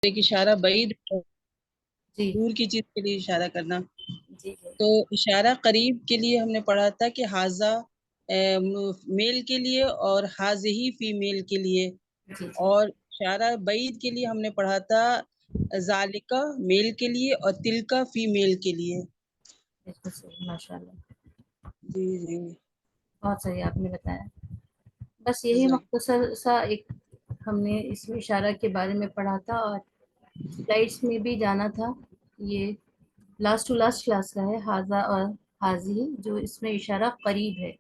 ایک اشارہ بعید جی دور کی چیز کے لیے اشارہ کرنا. جی جی تو اشارہ قریب کے لیے ہم نے پڑھا تھا کہ حاذا میل کے لیے اور حاذہی فیمیل کے لیے، جی جی اور اشارہ بعید کے لیے ہم نے پڑھا تھا ذالکا میل کے لیے اور تلکا فیمیل کے لیے. بالکل صحیح، ماشاء اللہ، جی جی بہت صحیح آپ نے بتایا. بس یہی جزاک. مختصر سا ایک ہم نے اس میں اشارہ کے بارے میں پڑھا تھا، اور سلائڈس میں بھی جانا تھا. یہ لاسٹ ٹو لاسٹ کلاس کا ہے، حاذا اور حاذی، جو اس میں اشارہ قریب ہے.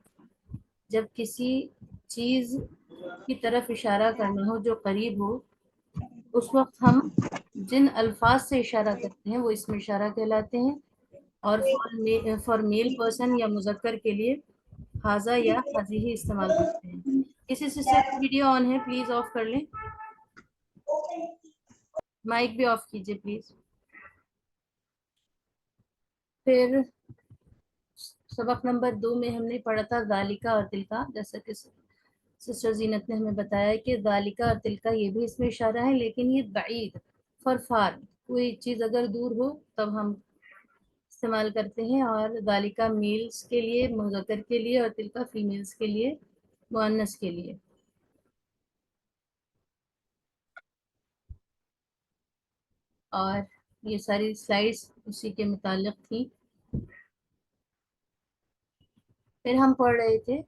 جب کسی چیز کی طرف اشارہ کرنا ہو جو قریب ہو، اس وقت ہم جن الفاظ سے اشارہ کرتے ہیں وہ اس میں اشارہ کہلاتے ہیں. اور فار میل پرسن یا مذکر کے لیے حاذا یا حاذی استعمال کرتے ہیں. کسی سسٹر کی ویڈیو آن ہے، پلیز آف کر لیں. مائک بھی آف کیجیے پلیز. پھر سبق نمبر 2 میں ہم نے پڑھا تھا ذالکا اور تلکا. جیسا کہ سسٹر زینت نے ہمیں بتایا کہ ذالکا اور تلکا یہ بھی اس میں اشارہ ہے، لیکن یہ بعید، فار کوئی چیز اگر دور ہو تب ہم استعمال کرتے ہیں. اور ذالکا میلز کے لیے مذکر کے لیے، اور تلکا فیمیلز کے لیے مؤنث کے لیے. اور یہ ساری سلائڈس اسی کے متعلق تھیں. پھر ہم پڑھ رہے تھے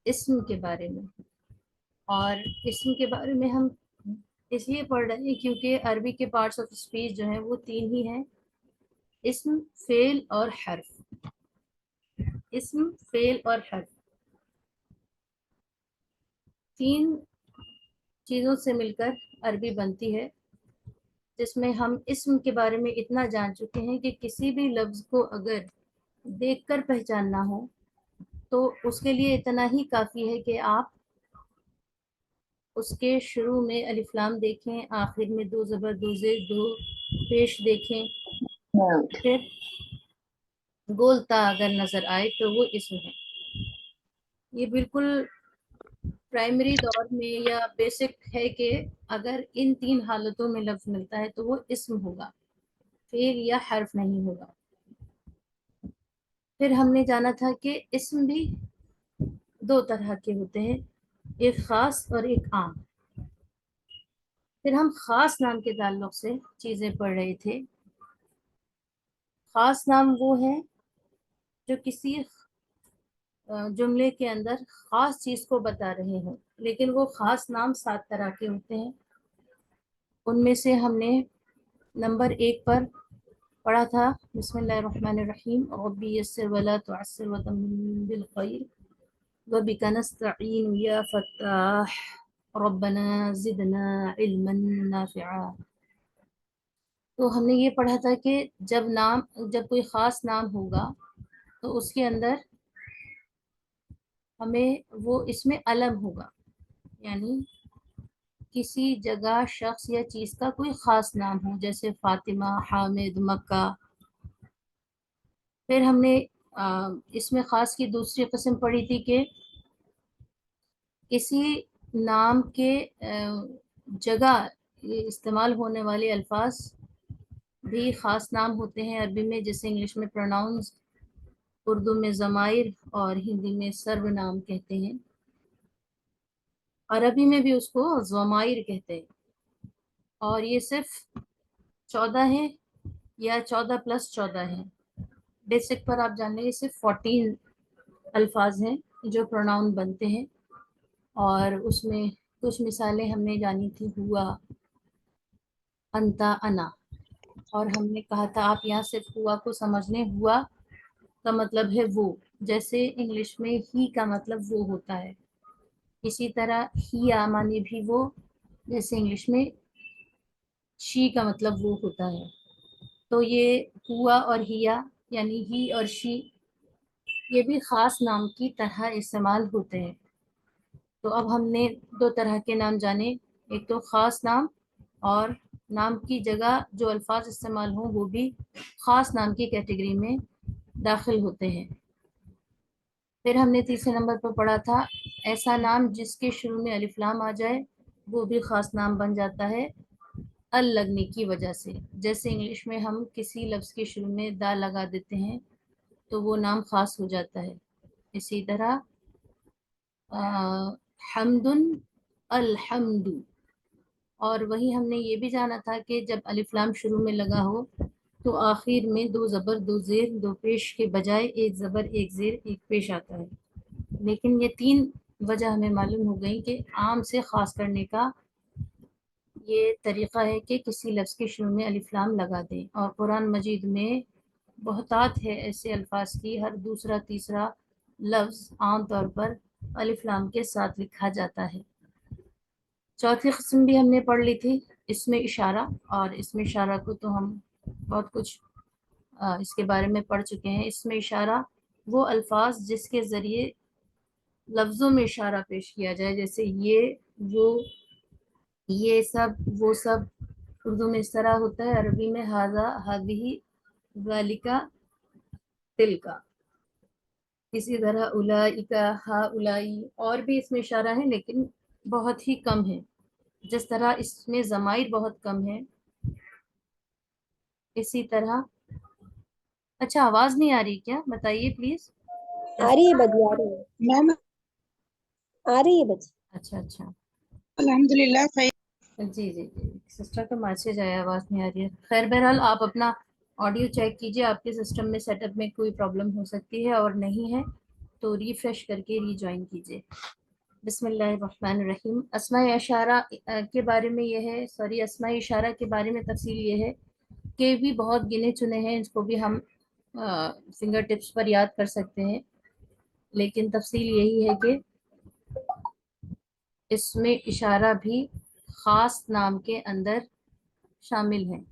اسم کے بارے میں، اور اسم کے بارے میں ہم اس لیے پڑھ رہے ہیں کیونکہ عربی کے پارٹس آف اسپیچ جو ہیں وہ 3 ہی ہیں: اسم، فعل اور حرف. اسم، فعل اور حرف 3 چیزوں سے مل کر عربی بنتی ہے، جس میں ہم اسم کے بارے میں اتنا جان چکے ہیں کہ کسی بھی لفظ کو اگر دیکھ کر پہچاننا ہو تو اس کے لیے اتنا ہی کافی ہے کہ آپ اس کے شروع میں الف لام دیکھیں، آخر میں 2 زبر 2 زیر 2 پیش دیکھیں، پھر گولتا اگر نظر آئے تو وہ اسم ہے. یہ بالکل پرائمری دور میں یا بیسک ہے کہ اگر ان 3 حالتوں میں لفظ ملتا ہے تو وہ اسم ہوگا، فعل یا حرف نہیں ہوگا. پھر ہم نے جانا تھا کہ اسم بھی 2 طرح کے ہوتے ہیں، ایک خاص اور ایک عام. پھر ہم خاص نام کے تعلق سے چیزیں پڑھ رہے تھے. خاص نام وہ ہے جو کسی جملے کے اندر خاص چیز کو بتا رہے ہیں، لیکن وہ خاص نام 7 طرح کے ہوتے ہیں. ان میں سے ہم نے نمبر 1 پر پڑھا تھا بسم اللہ الرحمن الرحیم، ربی یسر ولا تعسر وتمم بالخیر وبک نستعین یا فتاح ربنا زدنا علما نافعا. تو ہم نے یہ پڑھا تھا کہ جب کوئی خاص نام ہوگا تو اس کے اندر ہمیں وہ اس میں علم ہوگا، یعنی کسی جگہ، شخص یا چیز کا کوئی خاص نام ہو، جیسے فاطمہ، حامد، مکہ. پھر ہم نے اس میں خاص کی دوسری قسم پڑھی تھی کہ کسی نام کے جگہ استعمال ہونے والے الفاظ بھی خاص نام ہوتے ہیں عربی میں، جیسے انگلش میں پروناؤنز، اردو میں ضمائر اور ہندی میں سرو نام کہتے ہیں. عربی میں بھی اس کو ضمائر کہتے ہیں، اور یہ صرف 14 ہیں یا 14+14 ہیں. بیسک پر آپ جان لیں، یہ صرف 14 الفاظ ہیں جو پروناؤن بنتے ہیں. اور اس میں کچھ مثالیں ہم نے جانی تھی: ہوا، انتا، انا. اور ہم نے کہا تھا آپ یہاں صرف ہوا کو سمجھ لیں، ہوا کا مطلب ہے وہ، جیسے انگلش میں ہی کا مطلب وہ ہوتا ہے. اسی طرح ہی معنی بھی وہ، جیسے انگلش میں شی کا مطلب وہ ہوتا ہے. تو یہ ہوا اور ہیا یعنی ہی اور شی، یہ بھی خاص نام کی طرح استعمال ہوتے ہیں. تو اب ہم نے 2 طرح کے نام جانے، ایک تو خاص نام، اور نام کی جگہ جو الفاظ استعمال ہوں وہ بھی خاص نام کی کیٹیگری میں داخل ہوتے ہیں. پھر ہم نے تیسرے نمبر پر پڑھا تھا ایسا نام جس کے شروع میں الف لام آ جائے وہ بھی خاص نام بن جاتا ہے. ال لگنے کی وجہ سے. جیسے انگلش میں ہم کسی لفظ کے شروع میں دا لگا دیتے ہیں تو وہ نام خاص ہو جاتا ہے. اسی طرح حمد الحمد. اور وہی ہم نے یہ بھی جانا تھا کہ جب الف لام شروع میں لگا ہو تو آخر میں دو زبر دو زیر دو پیش کے بجائے ایک زبر ایک زیر ایک پیش آتا ہے. لیکن یہ تین وجہ ہمیں معلوم ہو گئی کہ عام سے خاص کرنے کا یہ طریقہ ہے کہ کسی لفظ کے شروع میں الف لام لگا دیں. اور قرآن مجید میں بہتات ہے ایسے الفاظ کی، ہر دوسرا تیسرا لفظ عام طور پر الف لام کے ساتھ لکھا جاتا ہے. چوتھی قسم بھی ہم نے پڑھ لی تھی، اس میں اشارہ. اور اس میں اشارہ کو تو ہم بہت کچھ اس کے بارے میں پڑھ چکے ہیں. اس میں اشارہ وہ الفاظ جس کے ذریعے لفظوں میں اشارہ پیش کیا جائے، جیسے یہ وہ یہ سب وہ سب. اردو میں اس طرح ہوتا ہے، عربی میں ھذا ھذہ ذالک تلک. اسی طرح اولئک ہؤلاء. اور بھی اس میں اشارہ ہے لیکن بہت ہی کم ہے. جس طرح اس میں ضمائر بہت کم ہے، اسی طرح. اچھا آواز نہیں آ رہی کیا؟ بتائیے پلیز. آ رہی ہے بجی، آ رہی ہے میم، آ رہی ہے بجی. اچھا اچھا، الحمدللہ. جی جی جی سسٹر کا میسج آیا، آواز نہیں آ رہی ہے. خیر بہرحال آپ اپنا آڈیو چیک کیجئے، آپ کے سسٹم میں سیٹ اپ میں کوئی پرابلم ہو سکتی ہے، اور نہیں ہے تو ریفریش کر کے ری جوائن کیجئے. بسم اللہ الرحمن الرحیم. اسماء اشارہ کے بارے میں یہ ہے، اسماء اشارہ کے بارے میں تفصیل یہ ہے کہ بھی بہت گنے چنے ہیں، اس کو بھی ہم فنگر ٹپس پر یاد کر سکتے ہیں. لیکن تفصیل یہی ہے کہ اس میں اشارہ بھی خاص نام کے اندر شامل ہیں،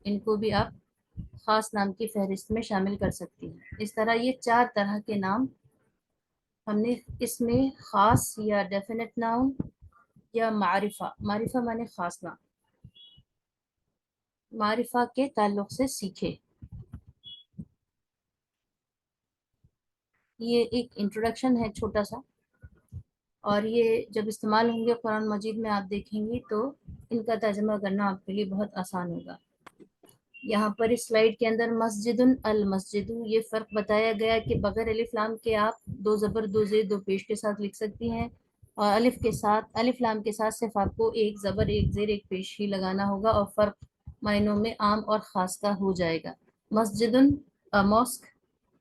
ان کو بھی آپ خاص نام کی فہرست میں شامل کر سکتی ہیں. اس طرح یہ چار طرح کے نام ہم نے اس میں خاص یا ڈیفینٹ ناؤن یا معرفہ. معرفہ مانے خاص نام، معرفہ کے تعلق سے سیکھے. یہ ایک انٹروڈکشن ہے چھوٹا سا، اور یہ جب استعمال ہوں گے قرآن مجید میں آپ دیکھیں گی تو ان کا ترجمہ کرنا آپ کے لیے بہت آسان ہوگا. یہاں پر اس سلائیڈ کے اندر مسجد المسجد، یہ فرق بتایا گیا کہ بغیر الف لام کے آپ دو زبر دو زیر دو پیش کے ساتھ لکھ سکتی ہیں، اور الف لام کے ساتھ صرف آپ کو ایک زبر ایک زیر ایک پیش ہی لگانا ہوگا، اور فرق معنوں میں عام اور خاص کا ہو جائے گا. مسجد ماسک،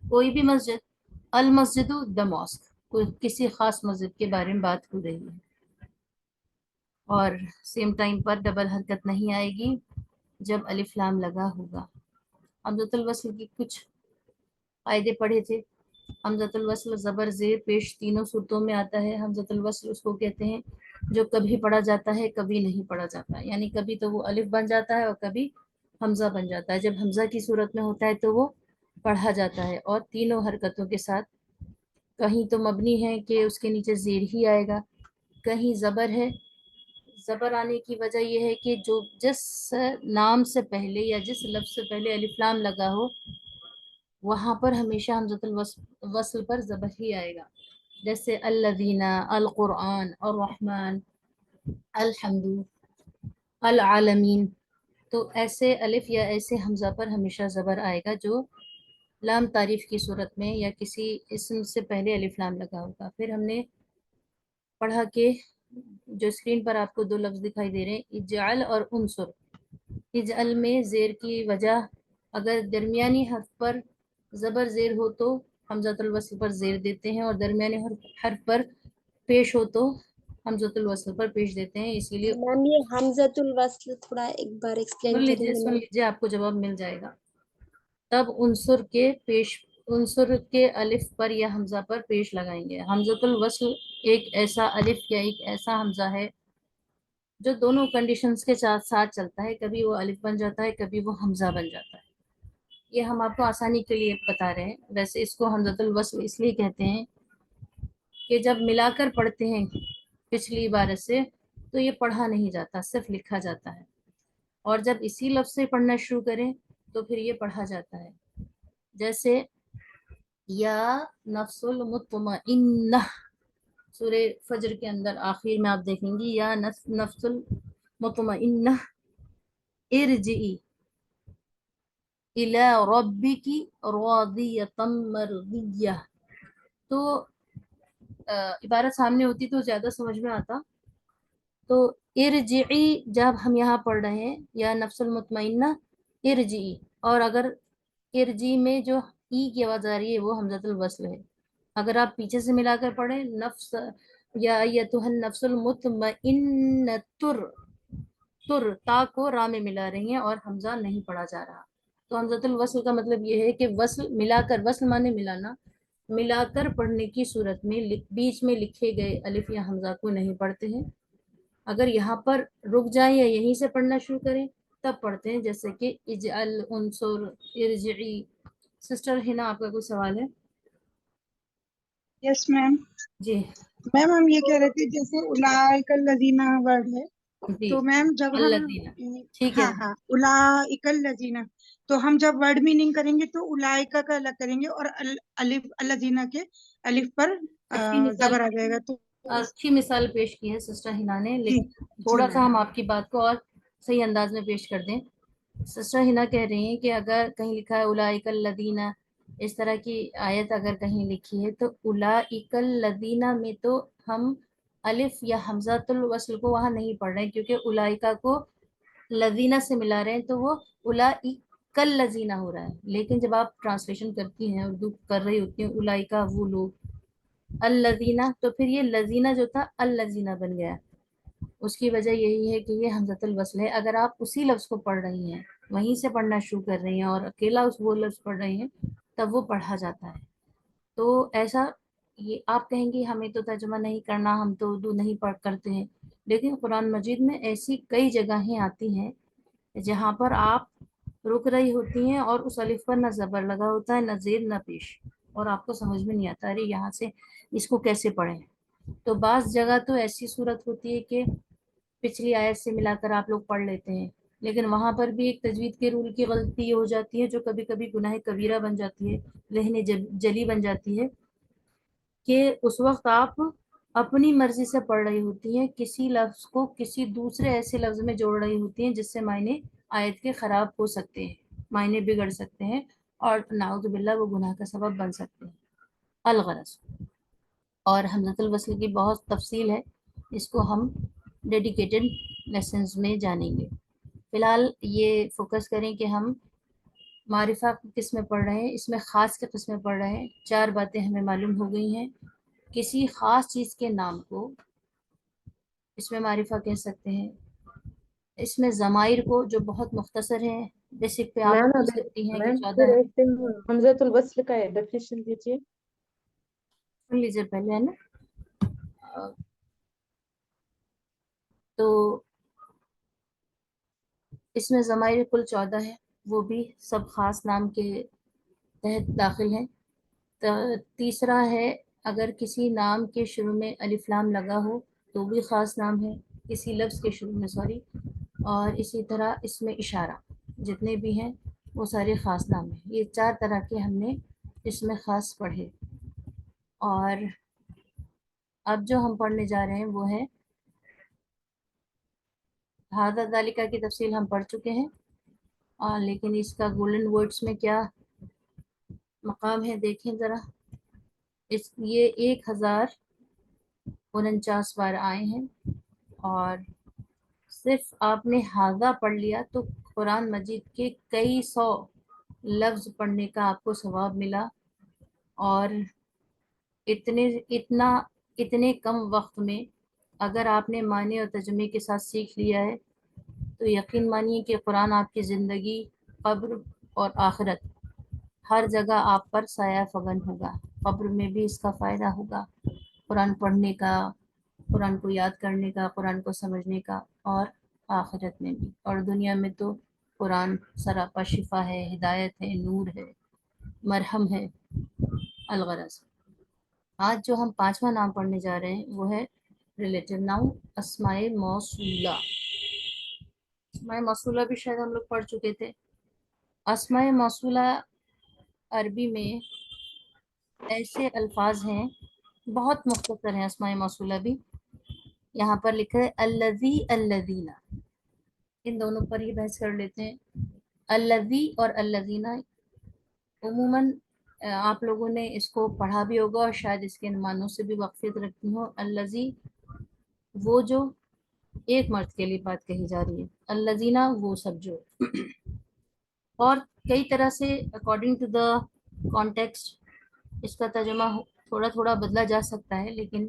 کوئی بھی مسجد. المسجد دا ماسک، کوئی کسی خاص مسجد کے بارے میں بات ہو رہی ہے. اور سیم ٹائم پر ڈبل حرکت نہیں آئے گی جب الف لام لگا ہوگا. حمزۃ الوصل کی کچھ قاعدے پڑھے تھے. حمزۃ الوصل زبر زیر پیش تینوں صورتوں میں آتا ہے. حمزۃ الوصل اس کو کہتے ہیں جو کبھی پڑھا جاتا ہے کبھی نہیں پڑھا جاتا، یعنی کبھی تو وہ الف بن جاتا ہے اور کبھی حمزہ بن جاتا ہے. جب حمزہ کی صورت میں ہوتا ہے تو وہ پڑھا جاتا ہے، اور تینوں حرکتوں کے ساتھ. کہیں تو مبنی ہے کہ اس کے نیچے زیر ہی آئے گا، کہیں زبر ہے. زبر آنے کی وجہ یہ ہے کہ جو جس نام سے پہلے یا جس لفظ سے پہلے الف لام لگا ہو وہاں پر ہمیشہ حمزۃ الوصل پر زبر ہی آئے گا. جیسے الذین، القرآن، الرحمن، الحمد، العالمین. تو ایسے الف یا ایسے حمزہ پر ہمیشہ زبر آئے گا جو لام تعریف کی صورت میں یا کسی اسم سے پہلے الف لام لگا ہوگا. پھر ہم نے پڑھا کہ جو اسکرین پر آپ کو دو لفظ دکھائی دے رہے ہیں، اجعل اور انصر. اجعل میں زیر کی وجہ، اگر درمیانی حرف پر زبر زیر ہو تو حمزۃ الوصل پر زیر دیتے ہیں، اور درمیانی حرف پر پیش ہو تو حمزۃ الوصل پر پیش دیتے ہیں. اسی لیے میم یہ حمزۃ الوصل تھوڑا ایک بار ایکسپلین کریں گے؟ سن لیجیے آپ کو جواب مل جائے گا. تب عنصر کے الف پر یا حمزہ پر پیش لگائیں گے. حمزۃ الوصل ایک ایسا الف یا ایک ایسا حمزہ ہے جو دونوں کنڈیشنز کے ساتھ چلتا ہے، کبھی وہ الف بن جاتا ہے کبھی وہ حمزہ بن جاتا ہے. یہ ہم آپ کو آسانی کے لیے بتا رہے ہیں. ویسے اس کو حمزۃ الوصل اس لیے کہتے ہیں کہ جب ملا کر پڑھتے ہیں پچھلی عبارت سے تو یہ پڑھا نہیں جاتا، صرف لکھا جاتا ہے. اور جب اسی لفظ سے پڑھنا شروع کریں تو پھر یہ پڑھا جاتا ہے. جیسے یا نفس المطمئنہ، سورہ فجر کے اندر آخر میں آپ دیکھیں گی یا نفس المطمئنہ. ارجعی الی ربکی راضیۃ مرضیہ. تو عبارت سامنے ہوتی تو زیادہ سمجھ میں آتا. تو ارجعی جب ہم یہاں پڑھ رہے ہیں یا نفس المطمئنہ ارجعی، اور اگر ارجی میں جو ای کی آواز آ رہی ہے وہ حمزۃ الوصل ہے. اگر آپ پیچھے سے ملا کر پڑھیں نفس یا ایتھا النفس المطمئنہ تر تا کو را میں ملا رہی ہیں اور حمزہ نہیں پڑھا جا رہا. تو حمزۃ الوصل کا مطلب یہ ہے کہ وصل ملا کر، وصل مانے ملانا، ملا کر پڑھنے کی صورت میں بیچ میں لکھے گئے الف یا حمزہ کو نہیں پڑھتے ہیں. اگر یہاں پر رک جائیں یا یہیں سے پڑھنا شروع کریں تب پڑھتے ہیں، جیسے کہ اجعل، انصر، ارجعی. سسٹر ہنا آپ کا کوئی سوال ہے؟ یس میم. جی میم ہم یہ کہہ رہے تھے جیسے اولئک الذین ورڈ ہے جی تو میم جب ہم الذین، ٹھیک ہے. ہاں اولئک الذین، تو ہم جب ورڈ میننگ کریں گے تو اولئک کا الگ کریں گے اور الف الذین کے الف پر اچھی مثال، زبر آ جائے گا. تو اچھی مثال پیش کی ہے سسٹر ہنا نے، جی لیکن جی تھوڑا سا میم. ہم آپ کی بات کو اور صحیح انداز میں پیش کر دیں. سسٹر ہنا کہہ رہی ہیں کہ اگر کہیں لکھا ہے اولئک الذین، اس طرح کی آیت اگر کہیں لکھی ہے تو اولئک الذین میں تو ہم الف یا حمزۃ الوصل کو وہاں نہیں پڑھ رہے ہیں، کیونکہ اولئک کو لذینہ سے ملا رہے ہیں تو وہ اولئک الذین ہو رہا ہے. لیکن جب آپ ٹرانسلیشن کرتی ہیں، اردو کر رہی ہوتی ہیں، اولئک وہ لوگ، الذین، تو پھر یہ لذینہ جو تھا الذین بن گیا. اس کی وجہ یہی ہے کہ یہ حمزۃ الوصل ہے. اگر آپ اسی لفظ کو پڑھ رہی ہیں، وہیں سے پڑھنا شروع کر رہی ہیں اور اکیلا اس وہ لفظ پڑھ رہی ہیں، تب وہ پڑھا جاتا ہے. تو ایسا یہ آپ کہیں گی ہمیں تو ترجمہ نہیں کرنا، ہم تو اردو نہیں پڑھ کرتے ہیں، لیکن قرآن مجید میں ایسی کئی جگہیں آتی ہیں جہاں پر آپ رک رہی ہوتی ہیں اور اس الف پر نہ زبر لگا ہوتا ہے، نہ زیر نہ پیش، اور آپ کو سمجھ میں نہیں آتا ارے یہاں سے اس کو کیسے پڑھیں. تو بعض جگہ تو ایسی صورت ہوتی ہے کہ پچھلی آیت سے ملا کر آپ لوگ پڑھ لیتے ہیں، لیکن وہاں پر بھی ایک تجوید کے رول کی غلطی یہ ہو جاتی ہے جو کبھی کبھی گناہ کبیرہ بن جاتی ہے، لہن جلی بن جاتی ہے، کہ اس وقت آپ اپنی مرضی سے پڑھ رہی ہوتی ہیں، کسی لفظ کو کسی دوسرے ایسے لفظ میں جوڑ رہی ہوتی ہیں جس سے معنی آیت کے خراب ہو سکتے ہیں، معنی بگڑ سکتے ہیں، اور نعوذ باللہ وہ گناہ کا سبب بن سکتے ہیں. الغرض، اور حمزۃ الوصل کی بہت تفصیل ہے، اس کو ہم ڈیڈیکیٹڈ لیسنز میں جانیں گے. فی الحال یہ فوکس کریں کہ ہم معرفہ کی قسمیں پڑھ رہے ہیں، اس میں خاص کی قسمیں پڑھ رہے ہیں. 4 باتیں ہمیں معلوم ہو گئی ہیں. کسی خاص چیز کے نام کو اس میں معرفہ کہہ سکتے ہیں. اس میں ضمائر کو جو بہت مختصر ہیں، بیسک پہ آپ میم پوچھ ابھی سکتی ہیں کہ میم 14 پھر ہے. ایک دن حمزۃ الوصل کا ہے ڈیفینیشن دیجیے. سن لیجیے پہلے، ہے نا. تو اس میں ضمائر کل 14 ہیں، وہ بھی سب خاص نام کے تحت داخل ہیں. تیسرا ہے اگر کسی نام کے شروع میں الف لام لگا ہو تو بھی خاص نام ہے، کسی لفظ کے شروع میں سوری. اور اسی طرح اس میں اشارہ، جتنے بھی ہیں وہ سارے خاص نام ہیں. یہ 4 طرح کے ہم نے اس میں خاص پڑھے. اور اب جو ہم پڑھنے جا رہے ہیں وہ ہے ہذا ذالکہ کی تفصیل ہم پڑھ چکے ہیں، لیکن اس کا گولڈن ورڈز میں کیا مقام ہے دیکھیں ذرا. یہ 1049 بار آئے ہیں، اور صرف آپ نے ہاذا پڑھ لیا تو قرآن مجید کے کئی 100 لفظ پڑھنے کا آپ کو ثواب ملا. اور اتنے کم وقت میں اگر آپ نے معنی اور ترجمے کے ساتھ سیکھ لیا ہے تو یقین مانیے کہ قرآن آپ کی زندگی، قبر اور آخرت ہر جگہ آپ پر سایہ فگن ہوگا. قبر میں بھی اس کا فائدہ ہوگا، قرآن پڑھنے کا، قرآن کو یاد کرنے کا، قرآن کو سمجھنے کا، اور آخرت میں بھی. اور دنیا میں تو قرآن سراپا شفا ہے، ہدایت ہے، نور ہے، مرہم ہے. الغرض، آج جو ہم 5واں نام پڑھنے جا رہے ہیں وہ ہے ریلیٹیو ناؤن، اسماء موصولہ. اسماء موصولہ بھی شاید ہم لوگ پڑھ چکے تھے. اسماء موصولہ عربی میں ایسے الفاظ ہیں، بہت مختصر ہیں اسماء موصولہ بھی. یہاں پر لکھا ہے الذی الذین. ان دونوں پر ہی بحث کر لیتے ہیں. الذی اور الذین عموماً آپ لوگوں نے اس کو پڑھا بھی ہوگا اور شاید اس کے معنوں سے بھی واقفیت رکھتی ہوں. الذی وہ جو ایک مرد کے لیے بات کہی جا رہی ہے، الذین وہ سب جو. اور کئی طرح سے اکارڈنگ ٹو دا کانٹیکسٹ اس کا ترجمہ تھوڑا تھوڑا بدلا جا سکتا ہے، لیکن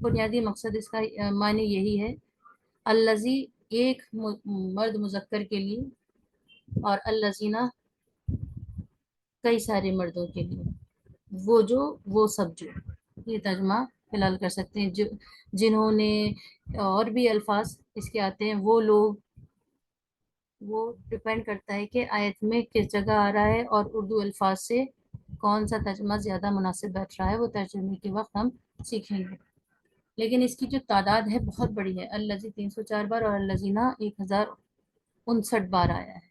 بنیادی مقصد اس کا معنی یہی ہے. الذی ایک مرد مذکر کے لیے اور الذین کئی سارے مردوں کے لیے. وہ جو وہ سب جو، یہ ترجمہ فی الحال کر سکتے ہیں. جو جنہوں نے اور بھی الفاظ اس کے آتے ہیں، وہ لوگ، وہ ڈپینڈ کرتا ہے کہ آیت میں کس جگہ آ رہا ہے اور اردو الفاظ سے کون سا ترجمہ زیادہ مناسب بیٹھ رہا ہے، وہ ترجمے کے وقت ہم سیکھیں گے. لیکن اس کی جو تعداد ہے بہت بڑی ہے. الذی 304 بار اور الذین 1059 بار آیا ہے.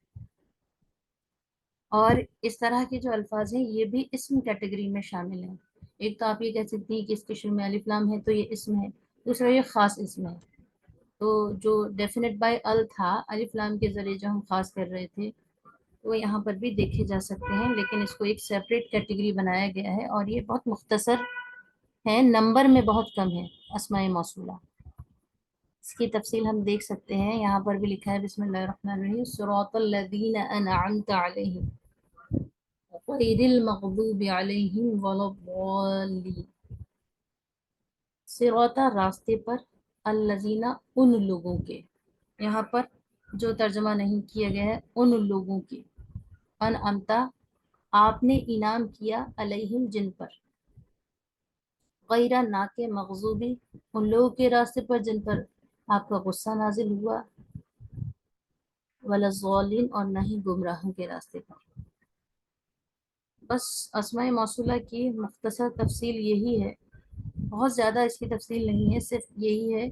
اور اس طرح کے جو الفاظ ہیں یہ بھی اسم کیٹیگری میں شامل ہیں. ایک تو آپ یہ کہہ سکتی ہیں کہ اس کے شروع میں الف لام ہے تو یہ اسم ہے، دوسرا یہ خاص اسم ہے. تو جو ڈیفینٹ بائی ال تھا، الف لام کے ذریعے جو ہم خاص کر رہے تھے، وہ یہاں پر بھی دیکھے جا سکتے ہیں، لیکن اس کو ایک سیپریٹ کیٹیگری بنایا گیا ہے اور یہ بہت مختصر ہے، نمبر میں بہت کم ہے اسماء موصولہ. اس کی تفصیل ہم دیکھ سکتے ہیں، یہاں پر بھی لکھا ہے بسم اللہ الرحمن الرحیم صراط الذین انعمت علیہم غیر المغضوب علیہم ولا الضالین. صراط راستے پر، الذین ان لوگوں کے، یہاں پر جو ترجمہ نہیں کیا گیا ہے ان لوگوں کے، انعمتا آپ نے انعام کیا، علیہم جن پر، غیر نہ کے، مغضوبی ان لوگوں کے راستے پر جن پر آپ کا غصہ نازل ہوا، ولا الضالین اور نہ ہی گمراہوں کے راستے پر. بس اسماء موصولہ کی مختصر تفصیل یہی ہے، بہت زیادہ اس کی تفصیل نہیں ہے، صرف یہی ہے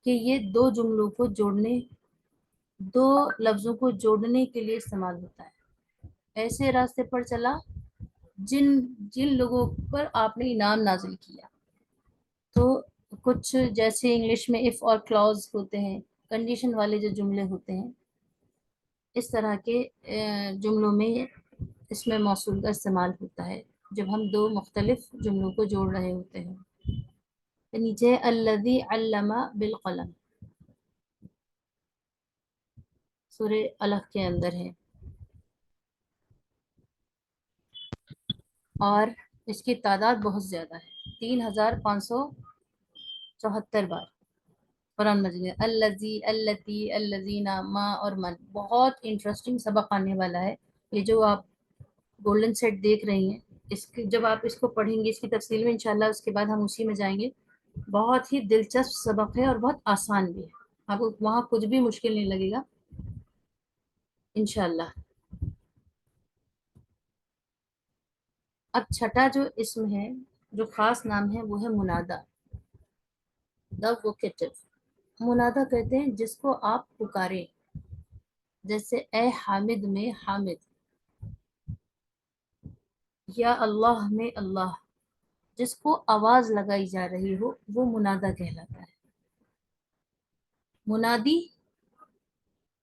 کہ یہ دو جملوں کو جوڑنے، دو لفظوں کو جوڑنے کے لیے استعمال ہوتا ہے. ایسے راستے پر چلا جن لوگوں پر آپ نے انعام نازل کیا. تو کچھ جیسے انگلش میں اف اور کلاز ہوتے ہیں، کنڈیشن والے جو جملے ہوتے ہیں، اس طرح کے جملوں میں اس میں موصول کا استعمال ہوتا ہے جب ہم دو مختلف جملوں کو جوڑ رہے ہوتے ہیں. نیچے الذی علم بالقلم، سورہ الق کے اندر ہے، اور اس کی تعداد بہت زیادہ ہے، 3574 بار قرآن مجید میں. الذی، اللتی، الذین، ما اور من. بہت انٹرسٹنگ سبق آنے والا ہے. یہ جو آپ گولڈن سیٹ دیکھ رہی ہیں، اس کی جب آپ اس کو پڑھیں گے اس کی تفصیل میں انشاءاللہ، اس کے بعد ہم اسی میں جائیں گے. بہت ہی دلچسپ سبق ہے اور بہت آسان بھی ہے، آپ کو وہاں کچھ بھی مشکل نہیں لگے گا انشاءاللہ. اب چھٹا جو اسم ہے، جو خاص نام ہے، وہ ہے منادا، دا ووکیٹو. منادا کہتے ہیں جس کو آپ پکاریں، جیسے اے حامد میں حامد، یا اللہ میں اللہ. جس کو آواز لگائی جا رہی ہو وہ منادا کہلاتا ہے. منادی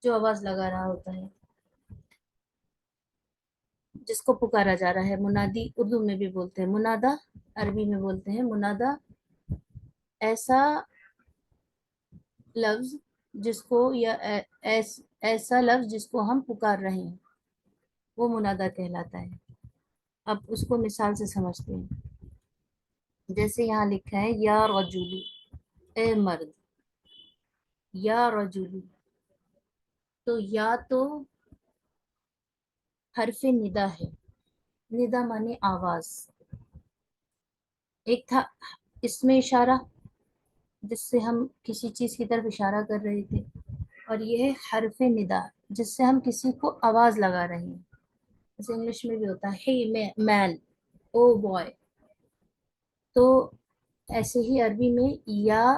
جو آواز لگا رہا ہوتا ہے، جس کو پکارا جا رہا ہے. منادی اردو میں بھی بولتے ہیں، منادا عربی میں بولتے ہیں. منادا ایسا لفظ جس کو، یا ایسا لفظ جس کو ہم پکار رہے ہیں، وہ منادا کہلاتا ہے. اب اس کو مثال سے سمجھتے ہیں. جیسے یہاں لکھا ہے یا رجولو، اے مرد، یا رجولو. تو یا تو حرف ندا ہے، ندا مانے آواز. ایک تھا اس میں اشارہ جس سے ہم کسی چیز کی طرف اشارہ کر رہے تھے، اور یہ ہے حرف ندا جس سے ہم کسی کو آواز لگا رہے ہیں. جیسے انگلش میں بھی ہوتا ہے hey مین، او بوائے. تو ایسے ہی عربی میں یا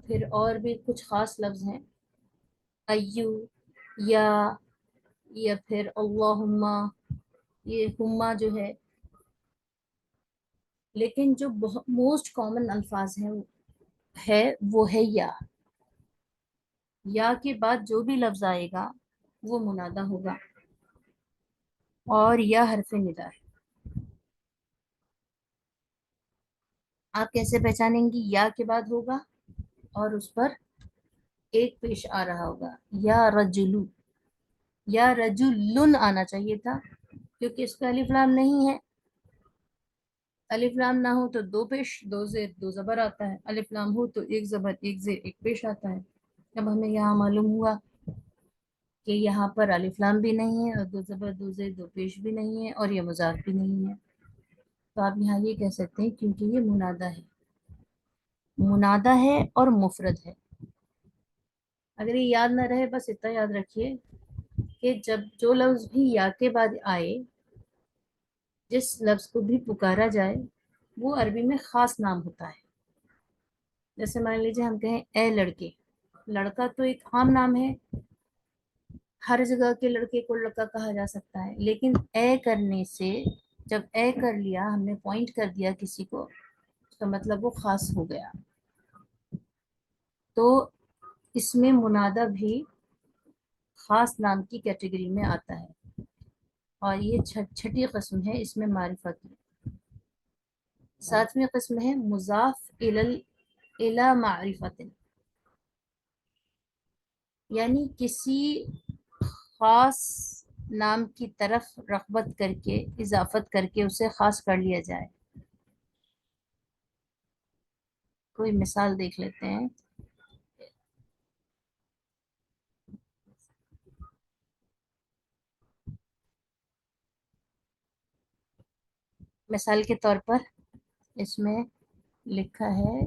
پھر اور بھی کچھ خاص لفظ ہیں، ایو، یا پھر اللہم، یہ ہما جو ہے. لیکن جو موسٹ کامن الفاظ ہیں ہے وہ ہے یا. یا کے بعد جو بھی لفظ آئے گا وہ منادہ ہوگا، اور یا حرف ندا ہے۔ آپ کیسے پہچانیں گی؟ یا کے بعد ہوگا اور اس پر ایک پیش آ رہا ہوگا، یا رجلو، یا رجلن آنا چاہیے تھا، کیونکہ اس پہ الف لام نہیں ہے۔ الف لام نہ ہو تو دو پیش، دو زیر دو زبر آتا ہے، الف لام ہو تو ایک زبر ایک زیر ایک پیش آتا ہے۔ اب ہمیں یہاں معلوم ہوا کہ یہاں پر الف لام بھی نہیں ہے، اور دو زبر دو زیر دو پیش بھی نہیں ہے، اور یہ مضاف بھی نہیں ہے، تو آپ یہاں یہ کہہ سکتے ہیں کیونکہ یہ منادہ ہے، منادہ ہے اور مفرد ہے۔ اگر یہ یاد نہ رہے، بس اتنا یاد رکھیے کہ جب جو لفظ بھی یا کے بعد آئے، جس لفظ کو بھی پکارا جائے، وہ عربی میں خاص نام ہوتا ہے۔ جیسے مان لیجیے ہم کہیں اے لڑکے، لڑکا تو ایک عام نام ہے، ہر جگہ کے لڑکے کو لڑکا کہا جا سکتا ہے، لیکن اے کرنے سے، جب اے کر لیا، ہم نے پوائنٹ کر دیا کسی کو، اس کا مطلب وہ خاص ہو گیا۔ تو اس میں منادہ بھی خاص نام کی کیٹیگری میں آتا ہے، اور یہ چھٹی قسم ہے اس میں معرفہ کی۔ ساتویں قسم ہے مضاف الی معرفت، یعنی کسی خاص نام کی طرف رغبت کر کے، اضافت کر کے اسے خاص کر لیا جائے۔ کوئی مثال دیکھ لیتے ہیں۔ مثال کے طور پر اس میں لکھا ہے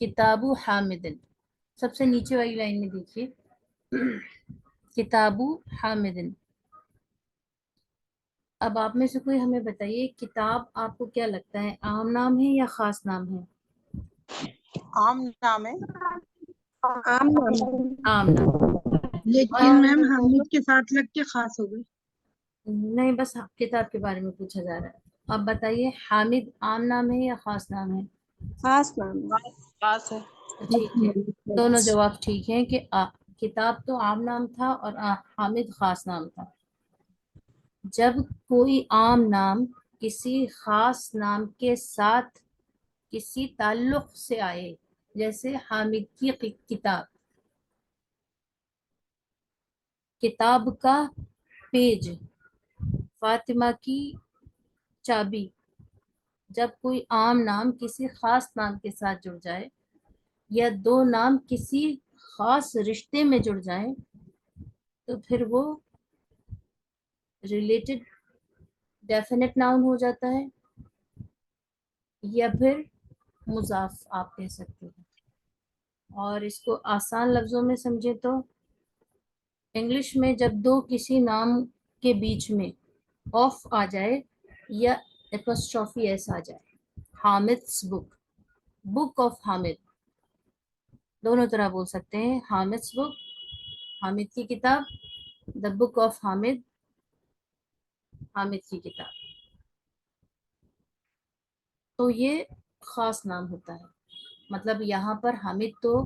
کتاب حامد، سب سے نیچے والی لائن میں دیکھیے، کتاب حامد۔ اب آپ میں سے کوئی ہمیں بتائیے، کتاب آپ کو کیا لگتا ہے، عام نام ہے یا خاص نام ہے؟ عام نام ہے۔ عام نام ہے۔ عام نام۔ لیکن میم حامد کے ساتھ لگ کے خاص ہو گئی۔ نہیں، بس کتاب کے بارے میں پوچھا جا رہا ہے۔ اب بتائیے، حامد عام نام ہے یا خاص نام ہے؟ خاص نام ہے۔ خاص ہے۔ ٹھیک ہے، دونوں جواب ٹھیک ہیں کہ کتاب تو عام نام تھا اور حامد خاص نام تھا۔ جب کوئی عام نام کسی خاص نام کے ساتھ کسی تعلق سے آئے، جیسے حامد کی کتاب، کتاب کا پیج، فاطمہ کی چابی، جب کوئی عام نام کسی خاص نام کے ساتھ جڑ جائے، یا دو نام کسی خاص رشتے میں جڑ جائیں، تو پھر وہ ریلیٹڈ ڈیفینٹ ناؤن ہو جاتا ہے، یا پھر مضاف آپ کہہ سکتے ہیں۔ اور اس کو آسان لفظوں میں سمجھے تو انگلش میں جب دو کسی نام کے بیچ میں آف آ جائے یا اپوسٹرافی ایس آ جائے، حامد's بک، بک آف حامد، دونوں طرح بول سکتے ہیں، حامد's بک، حامد کی کتاب، دا بک آف حامد، حامد کی کتاب، تو یہ خاص نام ہوتا ہے۔ مطلب یہاں پر حامد تو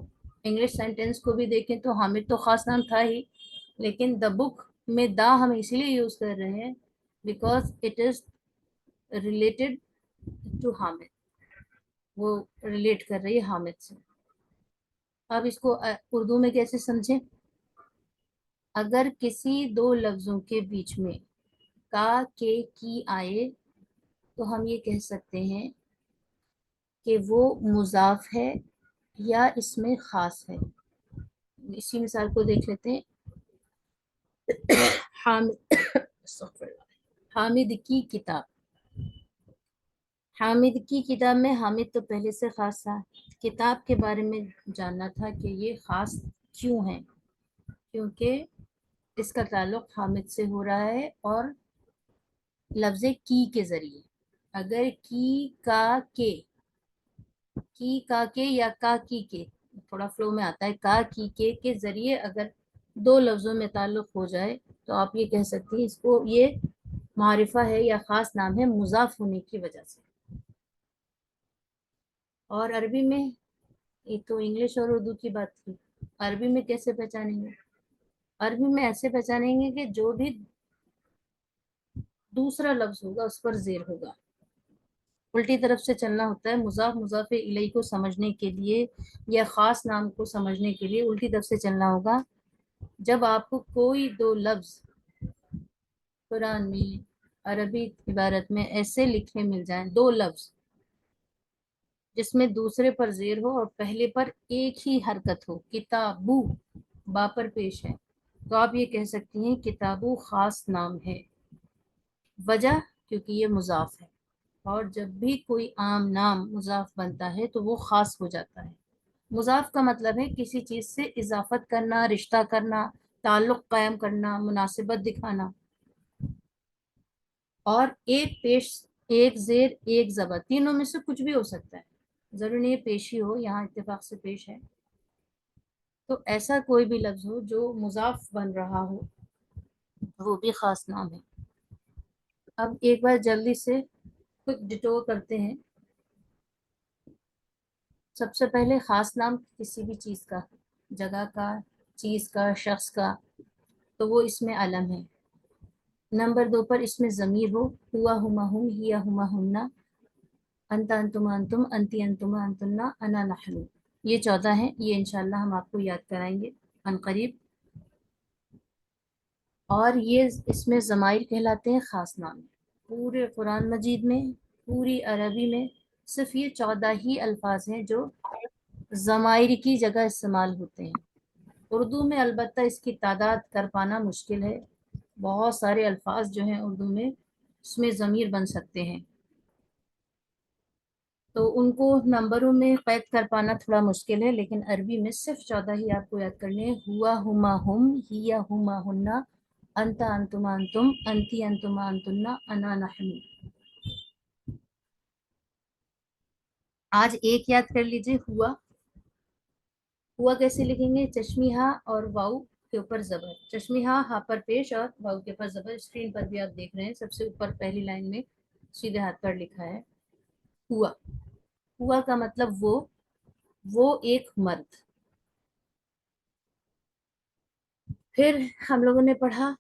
انگلش سینٹینس کو بھی دیکھیں تو حامد تو خاص نام تھا ہی، لیکن دا بک میں دا ہم اسی لیے یوز کر رہے ہیں because it is related to Hamid, وہ ریلیٹ کر رہی ہے حامد سے۔ اب اس کو اردو میں کیسے سمجھیں؟ اگر کسی دو لفظوں کے بیچ میں کا کے کی آئے تو ہم یہ کہہ سکتے ہیں کہ وہ مضاف ہے یا اس میں خاص ہے۔ اسی مثال کو دیکھ لیتے ہیں، حامد کی کتاب، حامد کی کتاب میں حامد تو پہلے سے خاص تھا، کتاب کے بارے میں جاننا تھا کہ یہ خاص کیوں ہے، کیونکہ اس کا تعلق حامد سے ہو رہا ہے اور لفظ کی کے ذریعے۔ اگر کی کا کے یا کا کی کے، تھوڑا فلو میں آتا ہے، کا کی کے ذریعے اگر دو لفظوں میں تعلق ہو جائے تو آپ یہ کہہ سکتی ہیں اس کو یہ معرفہ ہے یا خاص نام ہے مضاف ہونے کی وجہ سے۔ اور عربی میں یہ تو انگلش اور اردو کی بات تھی، عربی میں کیسے پہچانیں گے؟ عربی میں ایسے پہچانیں گے کہ جو بھی دوسرا لفظ ہوگا اس پر زیر ہوگا. الٹی طرف سے چلنا ہوتا ہے. مضاف مضاف الیہ کو سمجھنے کے لیے یا خاص نام کو سمجھنے کے لیے الٹی طرف سے چلنا ہوگا. جب آپ کو کوئی دو لفظ قرآن میں عربی عبارت میں ایسے لکھنے مل جائیں، دو لفظ جس میں دوسرے پر زیر ہو اور پہلے پر ایک ہی حرکت ہو، کتابو با پر پیش ہے، تو آپ یہ کہہ سکتی ہیں کتابو خاص نام ہے. وجہ کیونکہ یہ مضاف ہے، اور جب بھی کوئی عام نام مضاف بنتا ہے تو وہ خاص ہو جاتا ہے. مضاف کا مطلب ہے کسی چیز سے اضافت کرنا، رشتہ کرنا، تعلق قائم کرنا، مناسبت دکھانا. اور ایک پیش، ایک زیر، ایک زبر، تینوں میں سے کچھ بھی ہو سکتا ہے، ضروری نہیں پیش ہی ہو، یہاں اتفاق سے پیش ہے. تو ایسا کوئی بھی لفظ ہو جو مضاف بن رہا ہو وہ بھی خاص نام ہے. اب ایک بار جلدی سے کچھ ڈٹور کرتے ہیں. سب سے پہلے خاص نام کسی بھی چیز کا، جگہ کا، چیز کا، شخص کا، تو وہ اس میں علم ہے. نمبر 2 پر اس میں ضمیر ہو، ہوا ہما ہم، ہیا ہما ہمنا، انت انتما انتم، انتی انتما انتنا، انا نحن. یہ 14 ہیں. یہ انشاءاللہ ہم آپ کو یاد کرائیں گے عن قریب. اور یہ اس میں ضمائر کہلاتے ہیں خاص نام. پورے قرآن مجید میں، پوری عربی میں صرف یہ 14 ہی الفاظ ہیں جو ضمائر کی جگہ استعمال ہوتے ہیں. اردو میں البتہ اس کی تعداد کر پانا مشکل ہے. بہت سارے الفاظ جو ہیں اردو میں اس میں ضمیر بن سکتے ہیں، تو ان کو نمبروں میں قید کر پانا تھوڑا مشکل ہے. لیکن عربی میں صرف 14 ہی آپ کو یاد کرنے ہیں. ہوا ہما ہم، ہیا ہما ہننا، انت انتما انتم، انتی انتما انتنا، انا نحن. آج ایک یاد کر لیجئے، ہوا. ہوا کیسے لکھیں گے؟ چشمی ہا اور واؤ کے اوپر زبر، چشمی ہا پر پیش اور واؤ کے اوپر زبر. اسکرین پر بھی آپ دیکھ رہے ہیں سب سے اوپر پہلی لائن میں سیدھے ہاتھ پر لکھا ہے ہوا. ہوا کا مطلب وہ ایک مرد. پھر ہم لوگوں نے پڑھا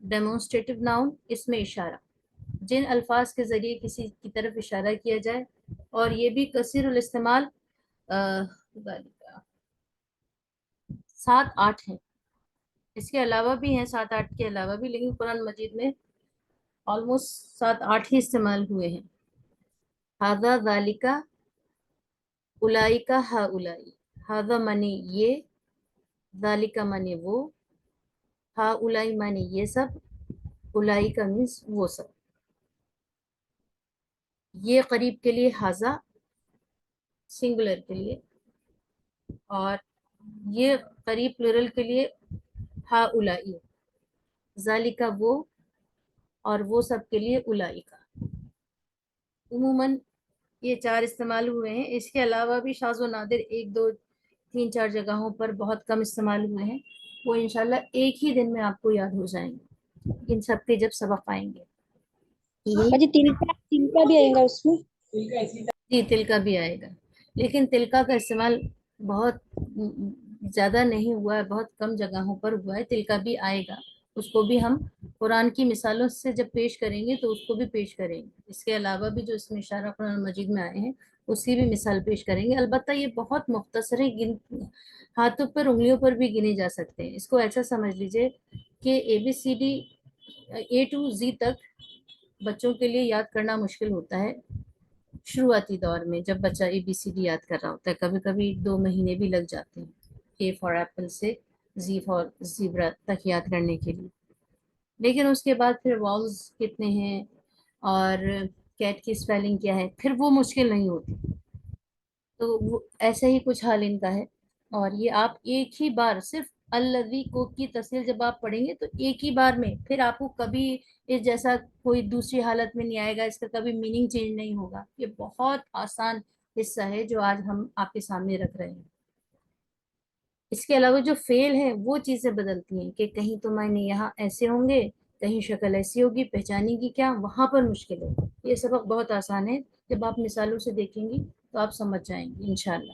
ڈیمونسٹریٹو ناؤن، اس میں اشارہ، جن الفاظ کے ذریعے کسی کی طرف اشارہ کیا جائے، اور یہ بھی کثیر الاستعمال 7-8 ہیں. اس کے علاوہ بھی ہیں 7-8 کے علاوہ بھی، لیکن قرآن مجید میں آلموسٹ 7-8 ہی استعمال ہوئے ہیں. ہاذا ذالکا، اولائکا ہا اولائی. ہاذا معنی یہ، ذالکا معنی وہ، ہا اولائی معنی یہ سب، اولائکا مینس وہ سب. یہ قریب کے لیے ہاذا سنگولر کے لیے، اور یہ قریب پلورل کے لیے ہا اولائی. ذالکا وہ، اور وہ سب کے لیے اولائکا. عموماً یہ 4 استعمال ہوئے ہیں. اس کے علاوہ بھی شاذ و نادر 1 2 3 4 جگہوں پر بہت کم استعمال ہوئے ہیں. وہ انشاءاللہ ایک ہی دن میں آپ کو یاد ہو جائیں گے ان سب کے جب سبق آئیں گے. باجی تلکا بھی آئے گا اس میں؟ جی تلکا بھی آئے گا، لیکن تلکا کا استعمال بہت زیادہ نہیں ہوا ہے، بہت کم جگہوں پر ہوا ہے. تلکا بھی آئے گا، اس کو بھی ہم قرآن کی مثالوں سے جب پیش کریں گے تو اس کو بھی پیش کریں گے. اس کے علاوہ بھی جو اس میں اشارہ قرآن مجید میں آئے ہیں اس کی بھی مثال پیش کریں گے. البتہ یہ بہت مختصر ہے، ہاتھوں پر انگلیوں پر بھی گنے جا سکتے ہیں. اس کو ایسا سمجھ لیجئے کہ ABCD A to Z تک بچوں کے لیے یاد کرنا مشکل ہوتا ہے شروعاتی دور میں، جب بچہ ABCD یاد کر رہا ہوتا ہے. کبھی کبھی 2 مہینے بھی لگ جاتے ہیں A فار ایپل سے Z فار زیبرا تک یاد کرنے کے لیے. لیکن اس کے بعد پھر واؤلز کتنے ہیں اور کیٹ کی اسپیلنگ کیا ہے، پھر وہ مشکل نہیں ہوتی. تو وہ ایسا ہی کچھ حال ان کا ہے. اور یہ آپ ایک ہی بار صرف الذی کو کی تصریح جب آپ پڑھیں گے تو ایک ہی بار میں پھر آپ کو کبھی اس جیسا کوئی دوسری حالت میں نہیں آئے گا، اس کا کبھی میننگ چینج نہیں ہوگا. یہ بہت آسان حصہ ہے جو آج ہم آپ کے سامنے رکھ رہے ہیں. اس کے علاوہ جو فعل ہیں وہ چیزیں بدلتی ہیں کہ کہیں تو معنی یہاں ایسے ہوں گے، کہیں شکل ایسی ہوگی، پہچانے گی کیا، وہاں پر مشکل ہے. یہ سبق بہت آسان ہے، جب آپ مثالوں سے دیکھیں گی تو آپ سمجھ جائیں گے انشاءاللہ.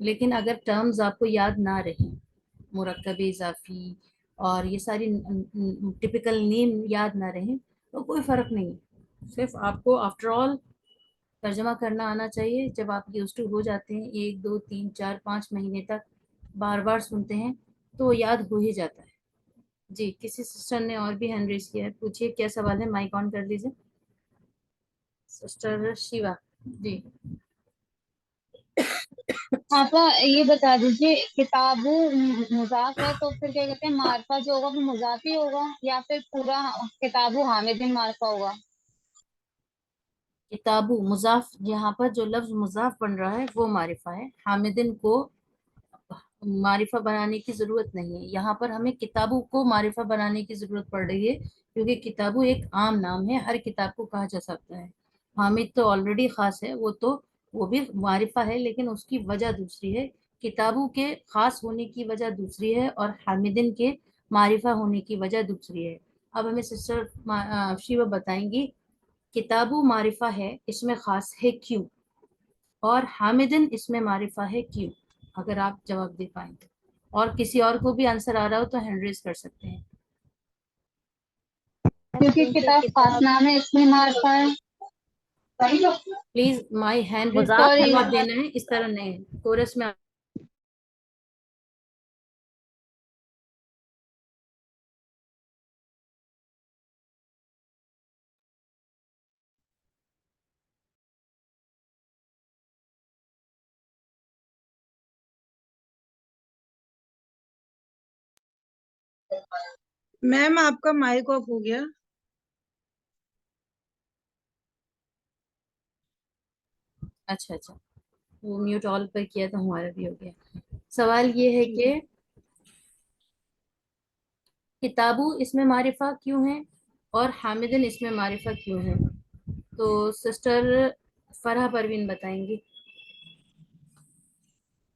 لیکن اگر ٹرمز آپ کو یاد نہ رہیں، مرکب اضافی اور یہ ساری ٹپیکل نیم یاد نہ رہیں تو کوئی فرق نہیں، صرف آپ کو آفٹر آل ترجمہ کرنا آنا چاہیے. جب آپ یوز ٹو ہو جاتے ہیں 1 2 3 4 5 مہینے تک بار بار سنتے ہیں تو یاد ہو ہی جاتا ہے. جی کسی سسٹر نے اور بھی ہینڈ ریز کیا ہے، پوچھیے کیا سوال ہے، مائک آن کر لیجیے. سسٹر شیوا جی. آپ یہ بتا دیجیے کتاب مضاف ہے تو پھر کیا کہتے ہیں معرفہ جو ہوگا وہ مضاف ہی ہوگا یا پھر پورا کتاب حامدین معرفہ ہوگا؟ کتابو مضاف، یہاں پر جو لفظ مضاف بن رہا ہے وہ معرفہ ہے، حامدن کو معرفہ بنانے کی ضرورت نہیں ہے. یہاں پر ہمیں کتابوں کو معرفہ بنانے کی ضرورت پڑ رہی ہے کیونکہ کتابوں ایک عام نام ہے، ہر کتاب کو کہا جا سکتا ہے. حامد تو آلریڈی خاص ہے، وہ بھی معرفہ ہے لیکن اس کی وجہ دوسری ہے. کتابوں کے خاص ہونے کی وجہ دوسری ہے اور حامدن کے معرفہ ہونے کی وجہ دوسری ہے. اب ہمیں سسٹر شیوا بتائیں گی کتابو معرفہ ہے اس میں خاص ہے کیوں، اور حامدن اس میں معرفہ ہے کیوں. اگر آپ جواب دے پائیں تو، اور کسی اور کو بھی آنسر آ رہا ہو تو ہینڈ ریز کر سکتے ہیں. کیونکہ کتاب خاص نام ہے اس میں معرفہ ہے. پلیز مائی ہینڈ ریز کا مضاف ہے جواب دینا ہے، اس طرح نہیں کورس میں. میم آپ کا مائک آف ہو گیا. اچھا وہ میوٹ آل پر کیا تو ہمارا بھی ہو گیا. سوال یہ ہے کہ کتابو اس میں معرفہ کیوں ہے اور حامدن اس میں معرفہ کیوں ہے. تو سسٹر فرح پروین بتائیں گی.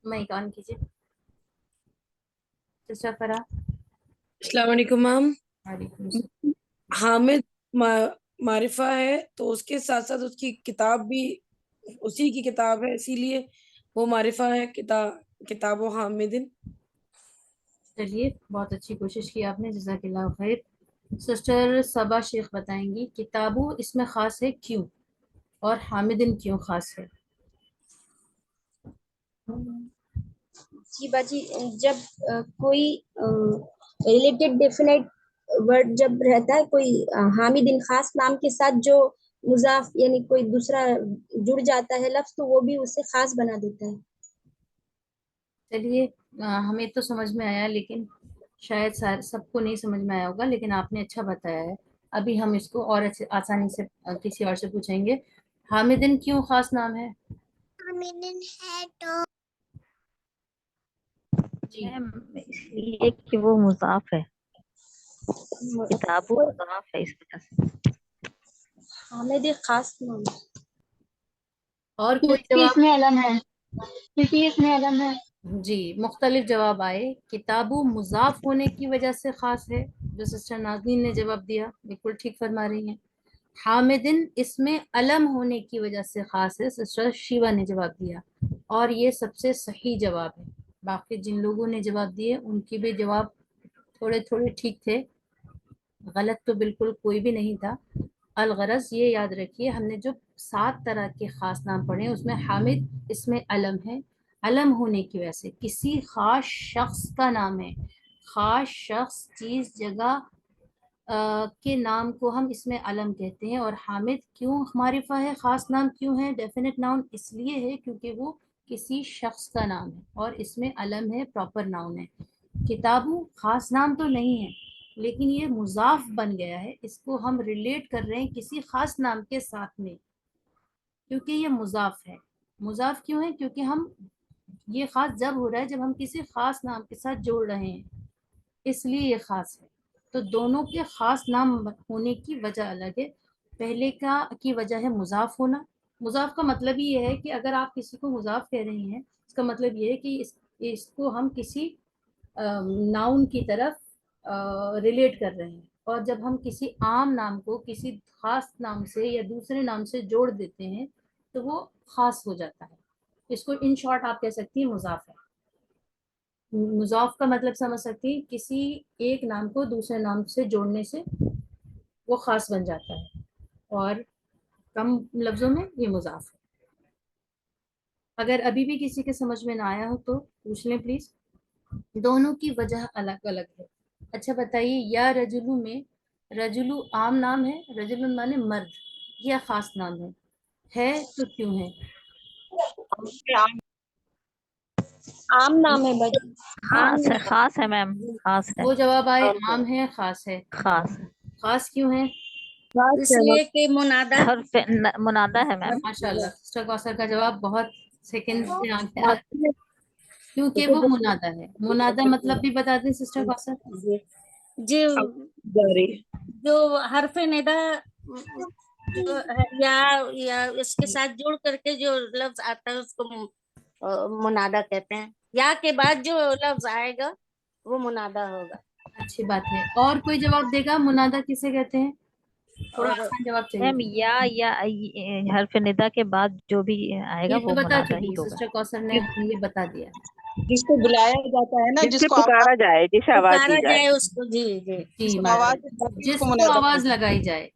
مائک آن کیجیے سسٹر فرح. السلام علیکم میم. وعلیکم السلام. حامد معرفہ ہے تو اس کے ساتھ ساتھ اس کی کتاب بھی اسی کی کتاب ہے، اسی لیے وہ معرفہ ہے کتاب و حامدن. چلیے بہت اچھی کوشش کی آپ نے، جزاک اللہ خیر. سسٹر صبا شیخ بتائیں گی کتابو اس میں خاص ہے کیوں اور حامدن کیوں خاص ہے. جی باجی، جب کوئی ریلیٹڈ ڈیفینیٹ ورڈ جب رہتا ہے کوئی حامدین خاص نام کے ساتھ جو مضاف یعنی کوئی دوسرا جڑ جاتا ہے لفظ تو وہ بھی اسے خاص بنا دیتا ہے. چلیے ہمیں تو سمجھ میں آیا لیکن شاید سب کو نہیں سمجھ میں آیا ہوگا، لیکن آپ نے اچھا بتایا ہے. ابھی ہم اس کو اور آسانی سے کسی اور سے پوچھیں گے. حامدن کیوں خاص نام ہے؟ حامدن ہے تو جی میم اس لیے کہ وہ مضاف ہے، کتاب وہ مضاف ہے اس وجہ سے. حامد ایک خاص نام ہے. اور کوئی کیونکہ اس جواب؟ میں علم ہے، کیونکہ اس میں علم ہے. جی مختلف جواب آئے. کتابو مضاف ہونے کی وجہ سے خاص ہے، جو سسٹر ناظرین نے جواب دیا بالکل ٹھیک فرما رہی ہیں. حامدن اس میں علم ہونے کی وجہ سے خاص ہے، سسٹر شیوا نے جواب دیا اور یہ سب سے صحیح جواب ہے. باقی جن لوگوں نے جواب دیے ان کی بھی جواب تھوڑے تھوڑے ٹھیک تھے، غلط تو بالکل کوئی بھی نہیں تھا. الغرض یہ یاد رکھیے ہم نے جو 7 طرح کے خاص نام پڑھے اس میں حامد اس میں علم ہے. علم ہونے کی وجہ سے کسی خاص شخص کا نام ہے، خاص شخص چیز جگہ کے نام کو ہم اس میں علم کہتے ہیں. اور حامد کیوں معرفہ ہے، خاص نام کیوں ہے، ڈیفینٹ ناؤن اس لیے ہے کیونکہ وہ کسی شخص کا نام ہے اور اس میں علم ہے، پراپر ناؤن ہے. کتابوں خاص نام تو نہیں ہے لیکن یہ مضاف بن گیا ہے، اس کو ہم ریلیٹ کر رہے ہیں کسی خاص نام کے ساتھ میں کیونکہ یہ مضاف ہے. مضاف کیوں ہے؟ کیونکہ ہم یہ خاص جب ہو رہا ہے جب ہم کسی خاص نام کے ساتھ جوڑ رہے ہیں، اس لیے یہ خاص ہے. تو دونوں کے خاص نام ہونے کی وجہ الگ ہے. پہلے کی وجہ ہے مضاف ہونا. مضاف کا مطلب ہی یہ ہے کہ اگر آپ کسی کو مضاف کہہ رہے ہیں اس کا مطلب یہ ہے کہ اس کو ہم کسی ناؤن کی طرف ریلیٹ کر رہے ہیں. اور جب ہم کسی عام نام کو کسی خاص نام سے یا دوسرے نام سے جوڑ دیتے ہیں تو وہ خاص ہو جاتا ہے. اس کو ان شارٹ آپ کہہ سکتی ہیں مضاف ہے. مضاف کا مطلب سمجھ سکتی ہیں کسی ایک نام کو دوسرے نام سے جوڑنے سے وہ خاص بن جاتا ہے, اور کم لفظوں میں یہ مضاف ہے. اگر ابھی بھی کسی کے سمجھ میں نہ آیا ہو تو پوچھ لیں پلیز. دونوں کی وجہ الگ الگ ہے. اچھا بتائیے, یا رجلو میں رجلو عام نام ہے, رجل مانے مرد, یا خاص نام ہے تو کیوں ہے؟ عام نام ہے باجی. خاص ہے میم, خاص ہے, وہ جواب آئے عام ہے خاص ہے. خاص خاص کیوں ہے؟ اس لیے کہ منادا حرف منادہ ہے میم. ماشاء اللہ, سسٹر کوثر کا جواب بہت سیکنڈ میں آ گیا, کیونکہ وہ منادہ ہے. منادہ مطلب بھی بتا دیں سسٹر کوثر. جی جو حرف ندا جو ہے یا اس کے ساتھ جوڑ کر کے جو لفظ آتا ہے اس کو منادا کہتے ہیں. یا کے بعد جو لفظ آئے گا وہ منادا ہوگا. اچھی بات ہے. اور کوئی جواب دے گا منادہ کسے کہتے ہیں؟ تھوڑا آسان جواب چاہیے. میم یا حرف ندا کے بعد جو بھی آئے گا یہ وہ تو بتا منادہ ہی چکی ہوگا. سسٹر کوثر نے یہ بتا دیا. جس کو بلایا جاتا ہے نا, جس سے پکارا جائے, جسے آواز پکارا دی جائے. جائے اس کو. جی جی جی آواز جس کو کو منادہ آواز کہتے ہیں. لگائی جائے.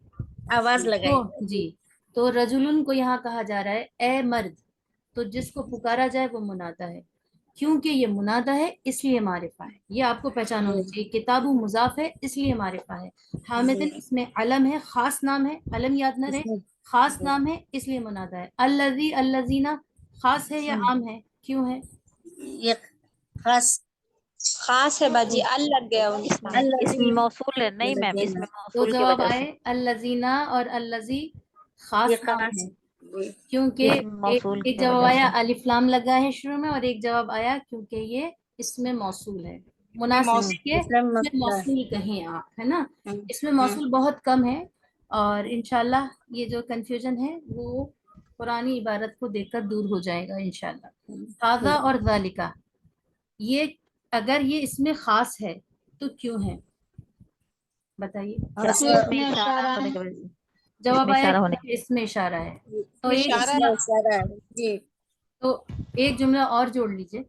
آواز لگائی. تو جی, تو رجلن کو یہاں کہا جا رہا ہے اے مرد, تو جس کو پکارا جائے وہ منادہ ہے. کیونکہ یہ منادہ ہے اس لیے معرفہ ہے. یہ آپ کو پہچان ہونی چاہیے. کتاب مضاف ہے اس لیے معرفہ ہے. حامدن اس میں علم ہے, خاص نام ہے, علم یاد نہ رہے, خاص نام ہے اس لیے منادہ ہے. الذی الذین خاص ہے یا عام ہے, کیوں ہے؟ یہ خاص ہے باجی, ال لگ گیا اس میں. اس میں موصول ہے, نہیں میم اس میں تو موصول کی جواب وجہ سے. آئے الذین اور الذی خاص یہ نام خاص. ہے, کیونکہ اس میں موصول ایک کی جواب وجہ آیا سے. الف لام لگا ہے شروع میں, اور ایک جواب آیا کیونکہ یہ اس میں موصول ہے. مناسب ہے کہ اس میں موصول کہیں آپ, ہے نا. اس میں موصول بہت کم ہے, اور انشاءاللہ یہ جو کنفیوژن ہے وہ قرآنی عبارت کو دیکھ کر دور ہو جائے گا انشاءاللہ. ھذا اور ذالکہ, یہ اگر یہ اس میں خاص ہے تو کیوں ہے بتائیے. اس میں اشارہ ہونے کی وجہ سے. جواب آیا اشارہ ہونے کہ اس میں اشارہ ہے. تو ایک اشارہ ہے. جی, تو ایک جملہ اور جوڑ لیجئے.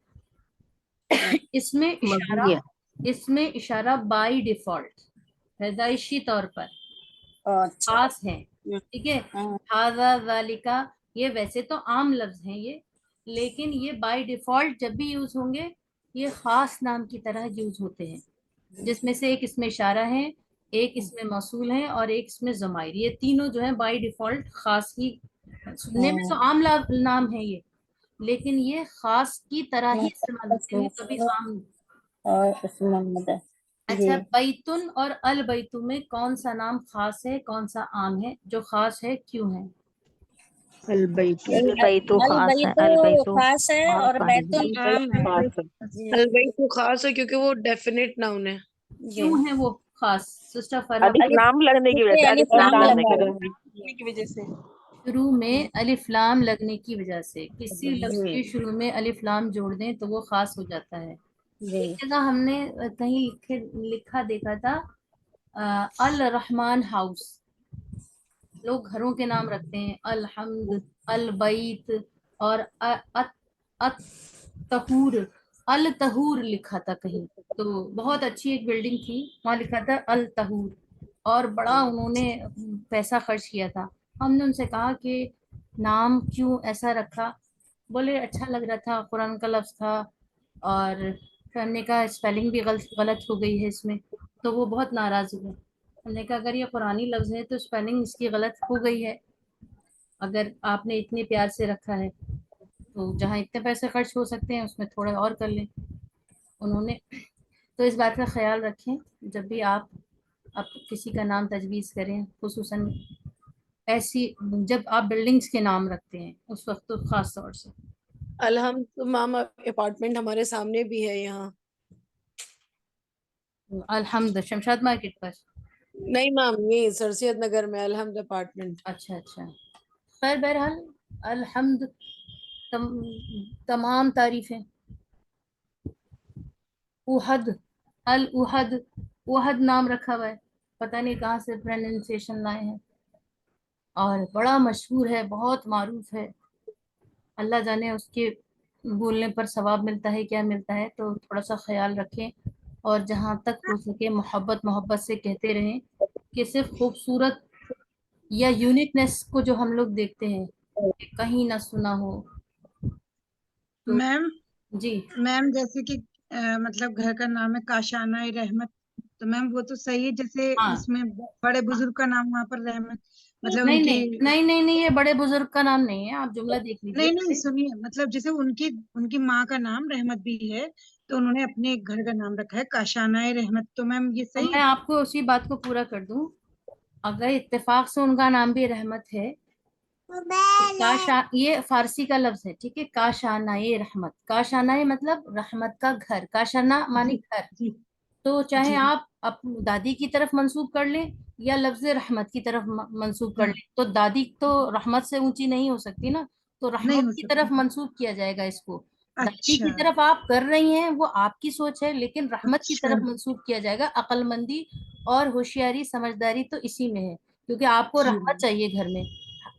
اس میں اشارہ بائی ڈیفالٹ پیدائشی طور پر خاص ہے. ٹھیک ہے. ھذا ذالکہ, یہ ویسے تو عام لفظ ہیں یہ, لیکن یہ بائی ڈیفالٹ جب بھی یوز ہوں گے یہ خاص نام کی طرح یوز ہوتے ہیں, جس میں سے ایک اس میں اشارہ ہے, ایک اس میں موصول ہے, اور ایک اس میں ضمائر. یہ تینوں جو ہیں بائی ڈیفالٹ خاص ہی, سننے میں تو عام نام ہے یہ, لیکن یہ خاص کی طرح ہی استعمال ہوتے ہیں, کبھی عام. اچھا, بیتن اور البیتو میں کون سا نام خاص ہے کون سا عام ہے؟ جو خاص ہے کیوں ہے؟ البیت البیت خاص ہے, البیت خاص ہے اور بیتن عام ہے. البیت خاص ہے کیونکہ وہ ڈیفینیٹ ناؤن ہے. کیوں ہے وہ خاص سسٹر فرح؟ الف لام لگنے کی وجہ سے, الف لام لگنے کی وجہ سے. کی وجہ سے شروع میں الف لام لگنے کی وجہ سے. کسی لفظ کے شروع میں الف لام جوڑ دیں تو وہ خاص ہو جاتا ہے. ایک جگہ ہم نے کہیں لکھا دیکھا تھا الرحمن ہاؤس. لوگ گھروں کے نام رکھتے ہیں, الحمد, البیت, اور الطہور, الطہور لکھا تھا کہیں. تو بہت اچھی ایک بلڈنگ تھی, وہاں لکھا تھا الطہور, اور بڑا انہوں نے پیسہ خرچ کیا تھا. ہم نے ان سے کہا کہ نام کیوں ایسا رکھا؟ بولے اچھا لگ رہا تھا, قرآن کا لفظ تھا, اور پھر ہم نے کہا اسپیلنگ بھی غلط ہو گئی ہے اس میں. تو وہ بہت ناراض ہوئے. ہم نے کہا اگر یہ قرآنی لفظ ہے تو اسپیلنگ اس کی غلط ہو گئی ہے, اگر آپ نے اتنے پیار سے رکھا ہے تو جہاں اتنے پیسے خرچ ہو سکتے ہیں اس میں تھوڑا اور کر لیں انہوں نے. تو اس بات کا خیال رکھیں جب بھی آپ کسی کا نام تجویز کریں, خصوصاً ایسی جب آپ بلڈنگز کے نام رکھتے ہیں اس وقت تو خاص طور سے. الحمد مام اپارٹمنٹ ہمارے سامنے بھی ہے یہاں. الحمد شمشاد مارکیٹ پر؟ نہیں مام, یہ سر سید نگر میں الحمد اپارٹمنٹ. اچھا اچھا, خیر بہرحال الحمد تمام تعریفیں. احد, الاحد, احد نام رکھا ہوا ہے, پتہ نہیں کہاں سے پروننسیشن لائے ہیں, اور بڑا مشہور ہے, بہت معروف ہے. اللہ جانے اس کے بولنے پر ثواب ملتا ہے کیا ملتا ہے، تو تھوڑا سا خیال رکھیں اور جہاں تک ہو سکے محبت سے کہتے رہیں کہ صرف خوبصورت یا یونیکنیس کو جو ہم لوگ دیکھتے ہیں کہ کہیں نہ سنا ہو. تو میم جی میم جیسے کہ مطلب گھر کا نام ہے کاشانہ رحمت، تو میم وہ تو صحیح ہے، جیسے ہاں اس میں بڑے بزرگ کا نام وہاں پر رحمت، مطلب نہیں ان کی نہیں نہیں نہیں نہیں، یہ بڑے بزرگ کا نام نہیں ہے، آپ جملہ دیکھ لیجئے نہیں پہلے. سنیے، مطلب جیسے ان کی ماں کا نام رحمت بھی ہے، تو انہوں نے اپنے گھر کا نام رکھا ہے کاشانہ رحمت، تو میم یہ تو صحیح میں ہے؟ آپ کو اسی بات کو پورا کر دوں. اگر اتفاق سے ان کا نام بھی رحمت ہے، یہ فارسی کا لفظ ہے، ٹھیک ہے، کاشانہ رحمت، کاشانہ مطلب رحمت کا گھر، کاشانہ مانی جی گھر. جی تو چاہے جی آپ دادی کی طرف منسوب کر لیں یا لفظ رحمت کی طرف منسوب کر ہاں لیں، تو دادی تو رحمت سے اونچی نہیں ہو سکتی نا، تو نہیں ہو رحمت کی سکتا. طرف منسوب کیا جائے گا اس کو. دادی اچھا کی طرف آپ کر رہی ہیں وہ آپ کی سوچ ہے، لیکن رحمت کی اچھا طرف منسوب کیا جائے گا. عقل مندی اور ہوشیاری سمجھداری تو اسی میں ہے، کیونکہ آپ کو جی رحمت چاہیے گھر میں.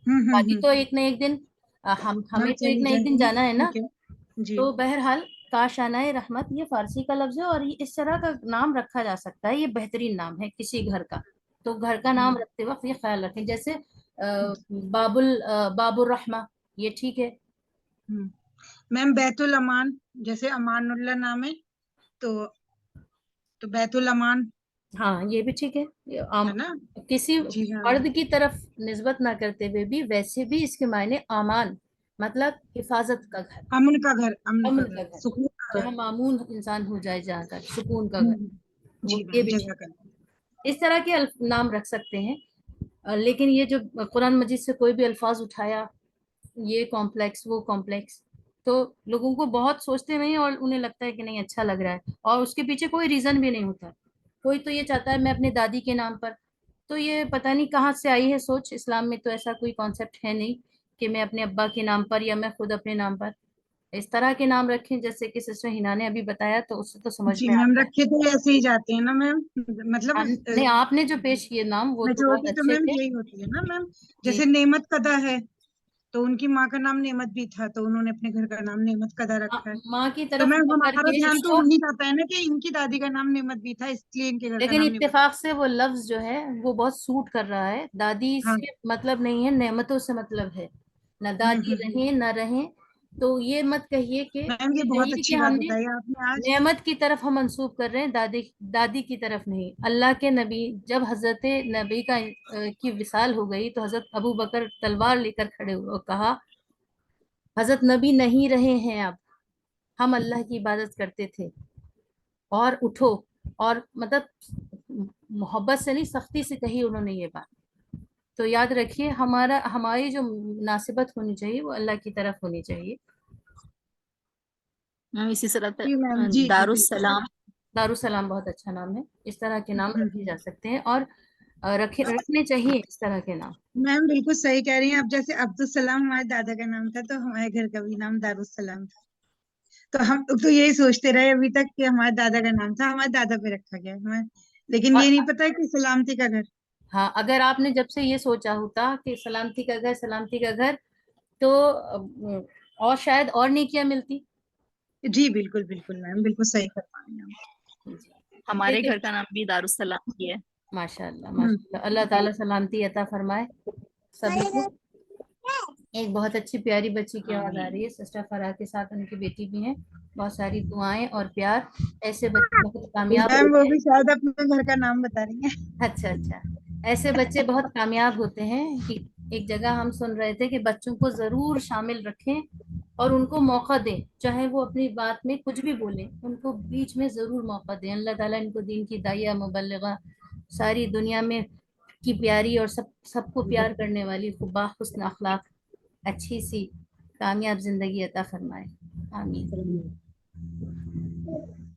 ہوں دادی تو ایک نہ ایک دن ہمیں تو ایک چلی نہ ایک جائیں دن گی، جانا ہے نا. ٹھیک ہے جی. تو بہرحال کاشانہ رحمت یہ فارسی کا لفظ ہے اور یہ اس طرح کا نام رکھا جا سکتا ہے، یہ بہترین نام ہے کسی گھر کا. تو گھر کا نام رکھتے وقت یہ خیال رکھیں، جیسے باب الرحمہ، یہ ٹھیک ہے. میم بیت الامان، جیسے امان اللہ نام ہے، تو بیت الامان ہاں یہ بھی ٹھیک ہے. ہے نا. کسی جی ہاں فرد کی طرف نسبت نہ کرتے ہوئے بھی ویسے بھی اس کے معنی امان مطلب حفاظت کا گھر، امن کا گھر، امن کا امن کا گھر، گھر، سکون کا جہاں معمون انسان ہو جائے، جہاں کا سکون کا گھر. گھر. وہ جی یہ میم بھی ٹھیک جزاک ہے. اللہ. اس طرح کے نام رکھ سکتے ہیں. لیکن یہ جو قرآن مجید سے کوئی بھی الفاظ اٹھایا، یہ کمپلیکس وہ کمپلیکس، تو لوگوں کو بہت سوچتے نہیں اور انہیں لگتا ہے کہ نہیں اچھا لگ رہا ہے، اور اس کے پیچھے کوئی ریزن بھی نہیں ہوتا. کوئی تو یہ چاہتا ہے میں اپنے دادی کے نام پر، تو یہ پتہ نہیں کہاں سے آئی ہے سوچ. اسلام میں تو ایسا کوئی کانسیپٹ ہے نہیں کہ میں اپنے ابا کے نام پر یا میں خود اپنے نام پر. اس طرح کے نام رکھیں جیسے کہ سسٹر ہینا نے ابھی بتایا، تو اس سے تو سمجھ جی میں میم آتا ہے. رکھے تو ایسے ہی جاتے ہیں نا میم، مطلب نہیں آپ نے جو پیش کیے نام وہ تو بہت میجورٹی تو اچھے میم تھے. یہی ہوتی ہے نا میم. جی جیسے نعمت قدا ہے، تو ان کی ماں کا نام نعمت بھی تھا، تو انہوں نے اپنے گھر کا نام نعمت قدا رکھا ہے. ماں کی تو طرف میم نہ کر ہمارا کے دھیان اس تو کو، وہی جاتا ہے نا کہ ان کی دادی کا نام نعمت بھی تھا، اس لیے ان کے گھر کا لیکن نام نعمت. اتفاق سے وہ لفظ جو ہے وہ بہت سوٹ کر رہا ہے. دادی ہاں سے مطلب نہیں ہے، نعمتوں سے مطلب ہے. نہ دادی رہیں نہ رہیں، تو یہ مت کہیے کہ میم یہ یہ بہت نہیں کہ اچھی ہم بات نے بتائی آپ نے آج. نعمت کی طرف ہم منسوب کر رہے ہیں، دادی کی طرف نہیں. اللہ کے نبی جب حضرت نبی کی وصال ہو گئی تو حضرت ابو بکر تلوار لے کر کھڑے ہوئے اور کہا حضرت نبی نہیں رہے ہیں، اب ہم اللہ کی عبادت کرتے تھے اور اٹھو. اور مطلب محبت سے نہیں، سختی سے کہی انہوں نے یہ بات. تو یاد رکھیے ہماری جو مناسبت ہونی چاہیے وہ اللہ کی طرف ہونی چاہیے. اسی طرح جی میم جی جی بالکل. دارالسلام بہت اچھا نام ہے. اس طرح کے نام رکھے جا سکتے ہیں اور رکھنے چاہیے اس طرح کے نام. میم بالکل صحیح کہہ رہی ہیں. اب جیسے عبدالسلام ہمارے دادا کا نام تھا، تو ہمارے گھر کا بھی نام دارالسلام تھا. تو ہم تو یہی سوچتے رہے ابھی تک کہ ہمارے دادا کا نام تھا، ہمارے دادا پہ رکھا گیا ہمیں، لیکن اور یہ نہیں پتا کہ سلامتی کا گھر. ہاں اگر آپ نے جب سے یہ سوچا ہوتا کہ سلامتی کا گھر سلامتی کا گھر، تو اور شاید اور نیکیاں ملتی. جی بالکل بالکل میم، بالکل صحیح فرما رہی ہیں آپ. ہمارے گھر کا نام بھی دارالسلام ہی ہے. ماشاء اللہ ماشاء اللہ. اللہ تعالیٰ سلامتی عطا فرمائے سبھی کو. ایک بہت اچھی پیاری بچی کی آواز آ رہی ہے، سسٹر فرح کے ساتھ ان کی بیٹی بھی ہیں. بہت ساری دعائیں اور پیار. ایسے بچے بہت کامیاب میم وہ ہوتے بھی ہیں. شاید اپنے گھر کا نام بتا رہی ہیں. اچھا اچھا. ایسے بچے بہت کامیاب ہوتے ہیں. کہ ایک جگہ ہم سن رہے تھے کہ بچوں کو ضرور شامل رکھیں اور ان کو موقع دیں، چاہے وہ اپنی بات میں کچھ بھی بولیں، ان کو بیچ میں ضرور موقع دیں. اللہ تعالیٰ ان کو دین کی داعیہ مبلغہ، ساری دنیا میں کی پیاری اور سب کو پیار کرنے والی با حسن اخلاق اچھی سی کامیاب زندگی عطا فرمائے. آمین.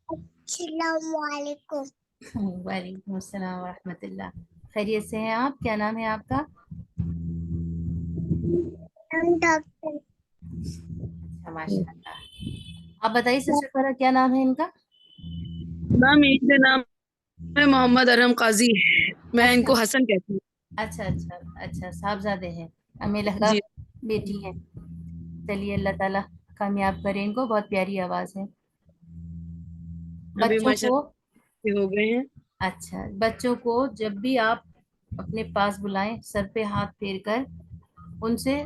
السلام علیکم. وعلیکم السلام ورحمۃ اللہ. خیریت سے ہیں آپ؟ کیا نام ہے آپ کا؟ ڈاکٹر. اچھا ماشاء اللہ. آپ بتائیے سسٹر فرح کیا نام ہے ان کا؟ میم ان کا نام ہے محمد ارم قاضی، میں ان اچھا کو حسن کہتی ہوں. اچھا اچھا اچھا. صاحبزادے ہیں؟ امی لہگا جی بیٹی ہیں. چلیے اللہ تعالیٰ کامیاب کریں ان کو، بہت پیاری آواز ہے. ابھی بچوں کو ماشاءاللہ ہو گئے ہیں. اچھا، بچوں کو جب بھی آپ اپنے پاس بلائیں سر پہ ہاتھ پھیر کر ان سے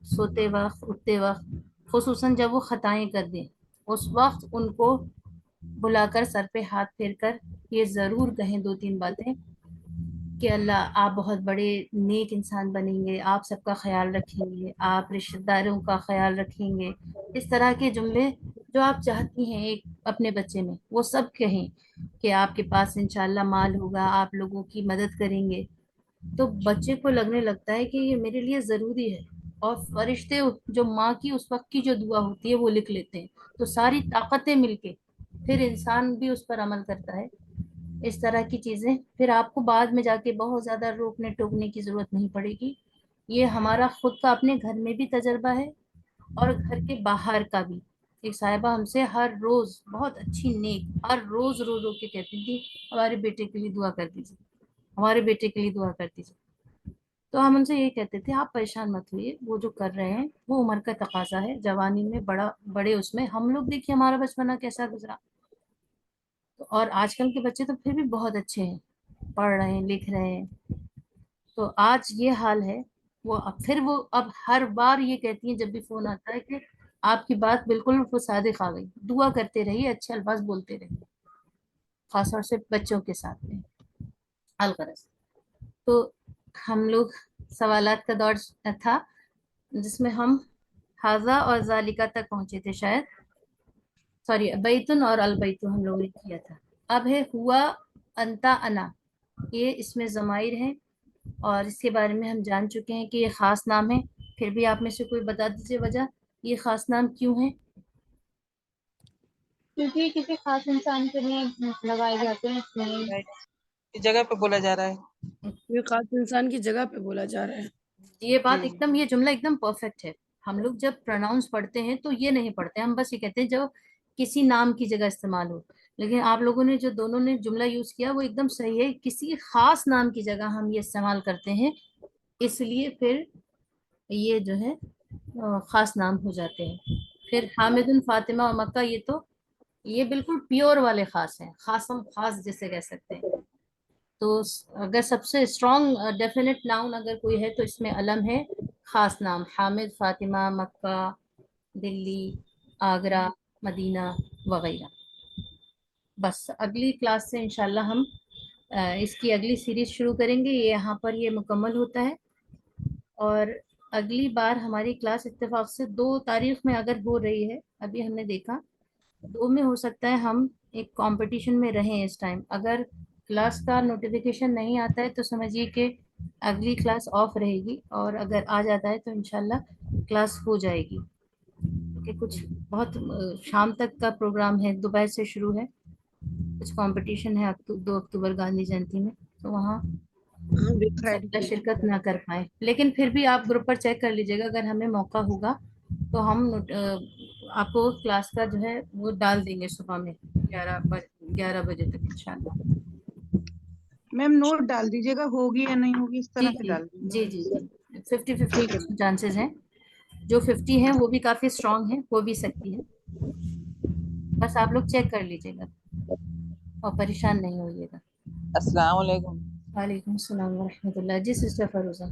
سوتے وقت اٹھتے وقت، خصوصاً جب وہ خطائیں کر دیں اس وقت ان کو بلا کر سر پہ ہاتھ پھیر کر یہ ضرور کہیں 2-3 باتیں کہ اللہ آپ بہت بڑے نیک انسان بنیں گے، آپ سب کا خیال رکھیں گے، آپ رشتہ داروں کا خیال رکھیں گے. اس طرح کے جملے جو آپ چاہتی ہیں ایک اپنے بچے میں، وہ سب کہیں کہ آپ کے پاس انشاءاللہ مال ہوگا، آپ لوگوں کی مدد کریں گے. تو بچے کو لگنے لگتا ہے کہ یہ میرے لیے ضروری ہے، اور فرشتے جو ماں کی اس وقت کی جو دعا ہوتی ہے وہ لکھ لیتے ہیں. تو ساری طاقتیں مل کے پھر انسان بھی اس پر عمل کرتا ہے. اس طرح کی چیزیں پھر آپ کو بعد میں جا کے بہت زیادہ روکنے ٹوکنے کی ضرورت نہیں پڑے گی. یہ ہمارا خود کا اپنے گھر میں بھی تجربہ ہے اور گھر کے باہر کا بھی. ایک صاحبہ ہم سے ہر روز بہت اچھی نیک ہر روز رو رو کے کہتی تھی ہمارے بیٹے کے لیے دعا کر دیجیے، ہمارے بیٹے کے لیے دعا کر دیجیے. تو ہم ان سے یہ کہتے تھے آپ پریشان مت ہوئیے، وہ جو کر رہے ہیں وہ عمر کا تقاضا ہے، جوانی میں بڑے اس میں ہم لوگ دیکھیے ہمارا بچپنا کیسا گزرا. اور آج کل کے بچے تو پھر بھی بہت اچھے ہیں، پڑھ رہے ہیں لکھ رہے ہیں. تو آج یہ حال ہے. وہ اب ہر بار یہ کہتی ہیں جب بھی فون آتا ہے کہ آپ کی بات بالکل وہ صادق آ گئی، دعا کرتے رہیے، اچھے الفاظ بولتے رہیے، خاص طور سے بچوں کے ساتھ میں. الغرض تو ہم لوگ سوالات کا دور تھا جس میں ہم حاضہ اور ذالکہ تک پہنچے تھے شاید، سوری بیتن اور البیتو ہم لوگوں نے کیا تھا. اب ہے ہوا انتا انا، یہ اس میں ضمائر ہیں اور اس کے بارے میں ہم جان چکے ہیں کہ یہ خاص نام ہے. پھر بھی آپ میں سے کوئی بتا دیجیے وجہ یہ خاص نام کیوں ہیں؟ کیونکہ کسی خاص انسان کے لیے لگائے جاتے ہیں اس میں. جگہ پہ بولا جا رہا ہے، یہ خاص انسان کی جگہ پہ بولا جا رہا ہے. یہ بات ایک دم یہ جملہ ایک دم پرفیکٹ ہے. ہم لوگ جب پروناؤنس پڑھتے ہیں تو یہ نہیں پڑھتے، ہم بس یہ کہتے ہیں جو کسی نام کی جگہ استعمال ہو. لیکن آپ لوگوں نے جو دونوں نے جملہ یوز کیا وہ ایک دم صحیح ہے، کسی خاص نام کی جگہ ہم یہ استعمال کرتے ہیں، اس لیے پھر یہ جو ہے خاص نام ہو جاتے ہیں. پھر حامد فاطمہ اور مکہ یہ بالکل پیور والے خاص ہیں، خاصم خاص جسے کہہ سکتے ہیں. تو اگر سب سے اسٹرانگ ڈیفینیٹ ناؤن اگر کوئی ہے تو اس میں علم ہے خاص نام، حامد، فاطمہ، مکہ، دلی، آگرہ، مدینہ وغیرہ. بس اگلی کلاس سے انشاءاللہ ہم اس کی اگلی سیریز شروع کریں گے. یہ یہاں پر یہ مکمل ہوتا ہے اور اگلی بار ہماری کلاس اتفاق سے 2 تاریخ میں اگر ہو رہی ہے، ابھی ہم نے دیکھا 2 میں ہو سکتا ہے ہم ایک کمپٹیشن میں رہیں اس ٹائم. اگر کلاس کا نوٹیفیکیشن نہیں آتا ہے تو سمجھیے کہ اگلی کلاس آف رہے گی، اور اگر آ جاتا ہے تو انشاءاللہ کلاس ہو جائے گی. کہ کچھ بہت شام تک کا پروگرام ہے، دوپہر سے شروع ہے، کچھ کمپٹیشن ہے 2 اکتوبر گاندھی جینتی میں، تو وہاں شرکت نہ کر پائے. لیکن پھر بھی آپ گروپ پر چیک کر لیجیے گا، اگر ہمیں موقع ہوگا تو ہم آپ کو کلاس کا جو ہے وہ ڈال دیں گے صبح میں 11 بجے تک انشاءاللہ. میم نوٹ ڈال دیجیے گا ہوگی یا نہیں ہوگی، اس طرح سے ڈال دیجیے جی گا. 50-50 چانسز ہیں. جو 50 ہیں وہ بھی کافی اسٹرانگ ہیں، ہو بھی سکتی ہے. بس آپ لوگ چیک کر لیجیے گا اور پریشان نہیں ہوئیے گا. السلام علیکم. وعلیکم السلام ورحمۃ اللہ. جی سسٹر فروزہ،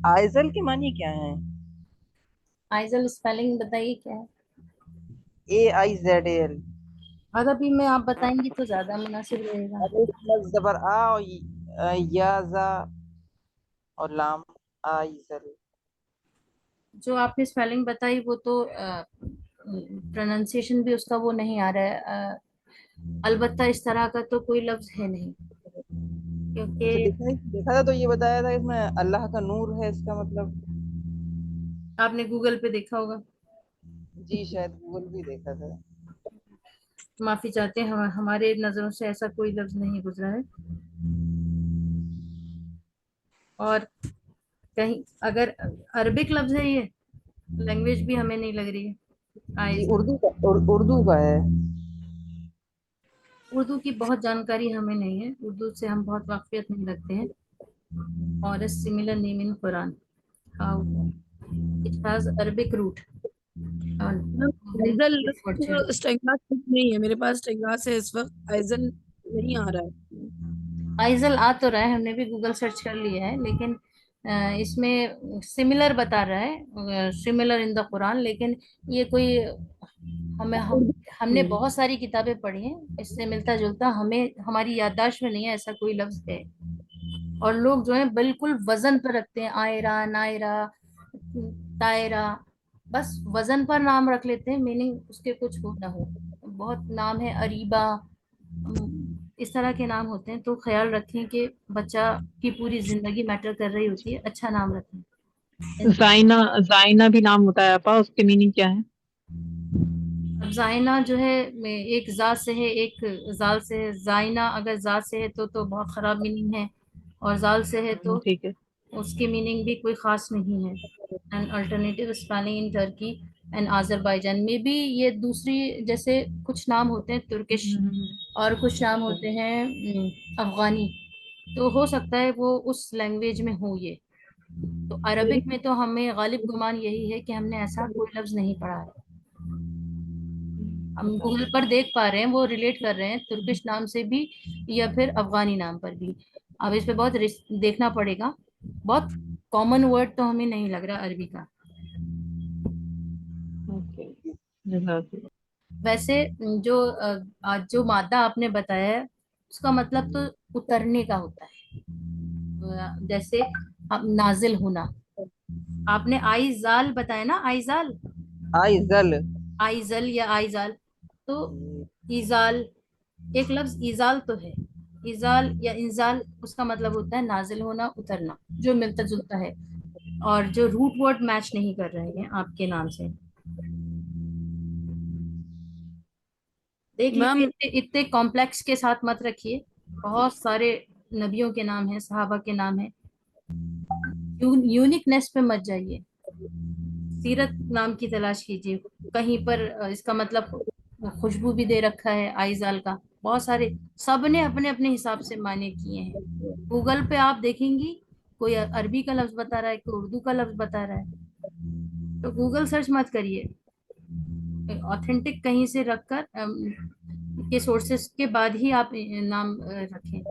آئزل کی معنی کیا ہے؟ آئزل اسپیلنگ بتائیے کیا ہے؟ AIZAL. عربی میں آپ بتائیں گی تو زیادہ مناسب رہے گا. زبر آ یا زا اور لام آئزل. جو آپ نے اسپیلنگ بتائی وہ تو پروننسیشن بھی اس کا وہ نہیں آ رہا ہے. البتہ اس طرح کا تو کوئی لفظ ہے نہیں، کیونکہ دیکھا تھا تو یہ بتایا تھا اس میں اللہ کا نور ہے، اس کا مطلب آپ نے گوگل پہ دیکھا ہوگا. جی شاید گوگل بھی دیکھا تھا. معافی چاہتے ہیں، ہمارے نظروں سے ایسا کوئی لفظ نہیں گزرا ہے. اور کہیں اگر عربک لفظ ہے یہ لینگویج بھی ہمیں نہیں لگ رہی ہے. جی اردو کا ہے. اردو کی بہت جانکاری ہمیں نہیں ہے، اردو سے ہم بہت واقفیت نہیں رکھتے ہیں. اور similar name in Quran, it has Arabic root. ایزل اسٹنگاس نہیں ہے میرے پاس، اسٹنگاس ہے اس وقت، ایزل نہیں آ رہا ہے۔ آئزل آ تو رہا ہے، ہم نے بھی گوگل سرچ کر لیا ہے، لیکن اس میں سملر بتا رہا ہے، سملر ان دا قرآن، لیکن یہ کوئی ہم نے بہت ساری کتابیں پڑھی ہیں اس سے ملتا جلتا، ہمیں ہماری یادداشت میں نہیں ہے ایسا کوئی لفظ ہے۔ اور لوگ جو ہیں بالکل وزن پر رکھتے ہیں، آئرہ، نائرہ، تائرہ، بس وزن پر نام رکھ لیتے ہیں، میننگ اس کے کچھ ہو نہ ہو۔ بہت نام ہے، اریبہ، اس طرح کے نام ہوتے ہیں، تو خیال رکھیں کہ بچہ کی پوری زندگی میٹر کر رہی ہوتی ہے، اچھا نام رکھیں۔ زائنہ بھی نام ہوتا ہے آپا، اس کے میننگ کیا ہے؟ اب زائنہ جو ہے ایک زا سے ہے، ایک زال سے ہے۔ زائنہ اگر زا سے ہے تو بہت خراب میننگ ہے، اور زال سے ہے تو ٹھیک ہے، اس کی میننگ بھی کوئی خاص نہیں ہے۔ And alternative spelling in Turkey and Azerbaijan میں بھی یہ دوسری، جیسے کچھ نام ہوتے ہیں ترکش اور کچھ نام ہوتے ہیں افغانی، تو ہو سکتا ہے وہ اس لینگویج میں ہو یہ۔ تو عربک میں تو ہمیں غالب گمان یہی ہے کہ ہم نے ایسا کوئی لفظ نہیں پڑھا ہے۔ ہم گوگل پر دیکھ پا رہے ہیں، وہ ریلیٹ کر رہے ہیں ترکش نام سے بھی یا پھر افغانی نام پر بھی۔ اب اس پہ بہت دیکھنا پڑے گا، بہت کامن ورڈ تو ہمیں نہیں لگ رہا عربی کا۔ ویسے جو مادہ آپ نے بتایا ہے اس کا مطلب تو اترنے کا ہوتا ہے، جیسے نازل ہونا۔ آپ نے آئزال بتایا نا، آئزال، آئزل، آئزل یا آئزال، تو ایزال، ایک لفظ ایزال تو ہے، ایزال یا انزال، اس کا مطلب ہوتا ہے نازل ہونا، اترنا، جو ملتا جلتا ہے، اور جو روٹ ورڈ میچ نہیں کر رہے ہیں آپ کے نام سے۔ دیکھ لیجیے، اتنے کمپلیکس کے ساتھ مت رکھیے، بہت سارے نبیوں کے نام ہیں، صحابہ کے نام ہیں، یونیکنیس پہ مت جائیے، سیرت نام کی تلاش کیجیے، کہیں پر اس کا مطلب خوشبو بھی دے رکھا ہے آئزال کا، بہت سارے، سب نے اپنے اپنے حساب سے معنی کیے ہیں۔ گوگل پہ آپ دیکھیں گی کوئی عربی کا لفظ بتا رہا ہے، کوئی اردو کا لفظ بتا رہا ہے، تو گوگل سرچ مت کریے، آتھینٹک کہیں سے رکھ کر کے سورسز کے بعد ہی آپ نام رکھیں۔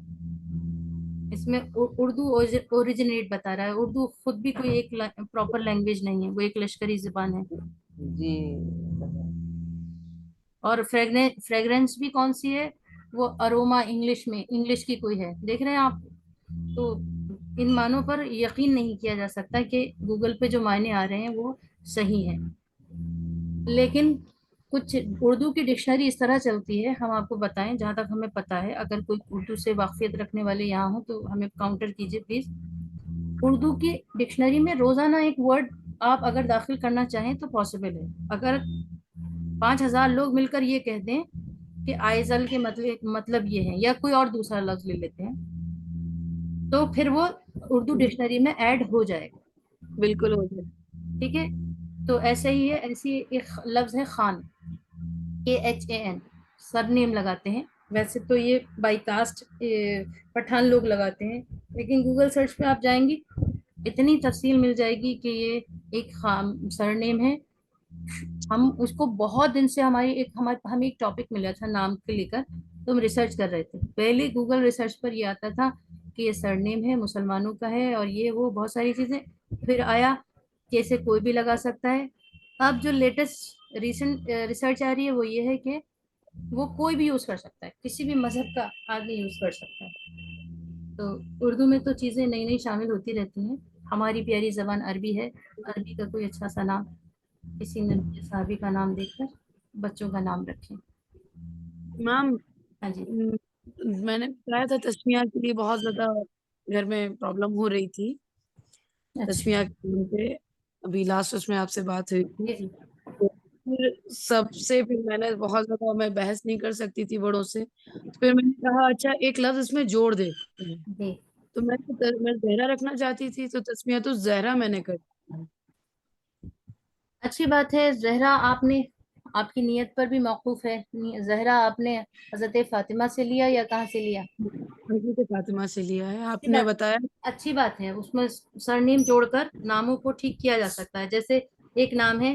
اس میں اردو اوریجنیٹ بتا رہا ہے، اردو خود بھی کوئی ایک پراپر لینگویج نہیں ہے، وہ ایک لشکری زبان ہے۔ جی، اور فریگرنس بھی کون سی ہے، وہ اروما، انگلش میں، انگلش کی کوئی ہے، دیکھ رہے ہیں آپ۔ تو ان معنوں پر یقین نہیں کیا جا سکتا کہ گوگل پہ جو معنی آ رہے ہیں وہ صحیح ہیں، لیکن کچھ اردو کی ڈکشنری اس طرح چلتی ہے، ہم آپ کو بتائیں جہاں تک ہمیں پتہ ہے، اگر کوئی اردو سے واقفیت رکھنے والے یہاں ہوں تو ہمیں کاؤنٹر کیجیے پلیز۔ اردو کی ڈکشنری میں روزانہ ایک ورڈ آپ اگر داخل کرنا چاہیں تو پاسبل ہے۔ اگر 5000 لوگ مل کر یہ کہہ دیں کہ آئزل کے مطلب یہ ہے، یا کوئی اور دوسرا لفظ لے لیتے ہیں، تو پھر وہ اردو ڈکشنری میں ایڈ ہو جائے گا، بالکل ہو جائے، ٹھیک ہے۔ تو ایسے ہی ہے، ایسی ایک لفظ ہے خان، KHAN، سر نیم لگاتے ہیں، ویسے تو یہ بائی کاسٹ پٹھان لوگ لگاتے ہیں، لیکن گوگل سرچ پہ آپ جائیں گی اتنی تفصیل مل جائے گی کہ یہ ایک سر نیم ہے۔ ہم اس کو بہت دن سے ہمیں ایک ٹاپک ملا تھا نام کے لے کر، تو ہم ریسرچ کر رہے تھے، پہلے گوگل ریسرچ پر یہ آتا تھا کہ یہ سر نیم ہے، مسلمانوں کا ہے، اور یہ وہ بہت ساری چیزیں، پھر آیا کہ اسے کوئی بھی لگا سکتا ہے۔ اب جو لیٹسٹ ریسنٹ ریسرچ آ رہی ہے وہ یہ ہے کہ وہ کوئی بھی یوز کر سکتا ہے، کسی بھی مذہب کا آدمی یوز کر سکتا ہے۔ تو اردو میں تو چیزیں نئی نئی شامل ہوتی رہتی ہیں، ہماری پیاری زبان عربی ہے، عربی کا کوئی اچھا سا نام، کسی نبی صحابی کا نام دیکھ کر بچوں کا نام رکھیں۔ میم ہاں جی، میں نے بتایا تھا تسمیہ کے لیے بہت زیادہ گھر میں پرابلم ہو رہی تھی، تسمیہ کے نام پہ ابھی لاسٹ اس میں آپ سے بات ہوئی تھی، پھر سب سے پھر میں نے بہت زیادہ، میں بحث نہیں کر سکتی تھی بڑوں سے، پھر میں نے کہا اچھا ایک لفظ اس میں جوڑ دے، تو میں زہرا رکھنا چاہتی تھی، تو تسمیہ تو زہرا میں نے کر دیا۔ اچھی بات ہے۔ زہرا آپ کی نیت پر بھی موقوف ہے، زہرا آپ نے حضرت فاطمہ سے لیا یا کہاں سے لیا؟ حضرت فاطمہ سے لیا ہے، آپ نے بتایا۔ اچھی بات ہے، اس میں سر نیم جوڑ کر ناموں کو ٹھیک کیا جا سکتا ہے، جیسے ایک نام ہے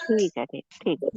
ٹھیک ہے ٹھیک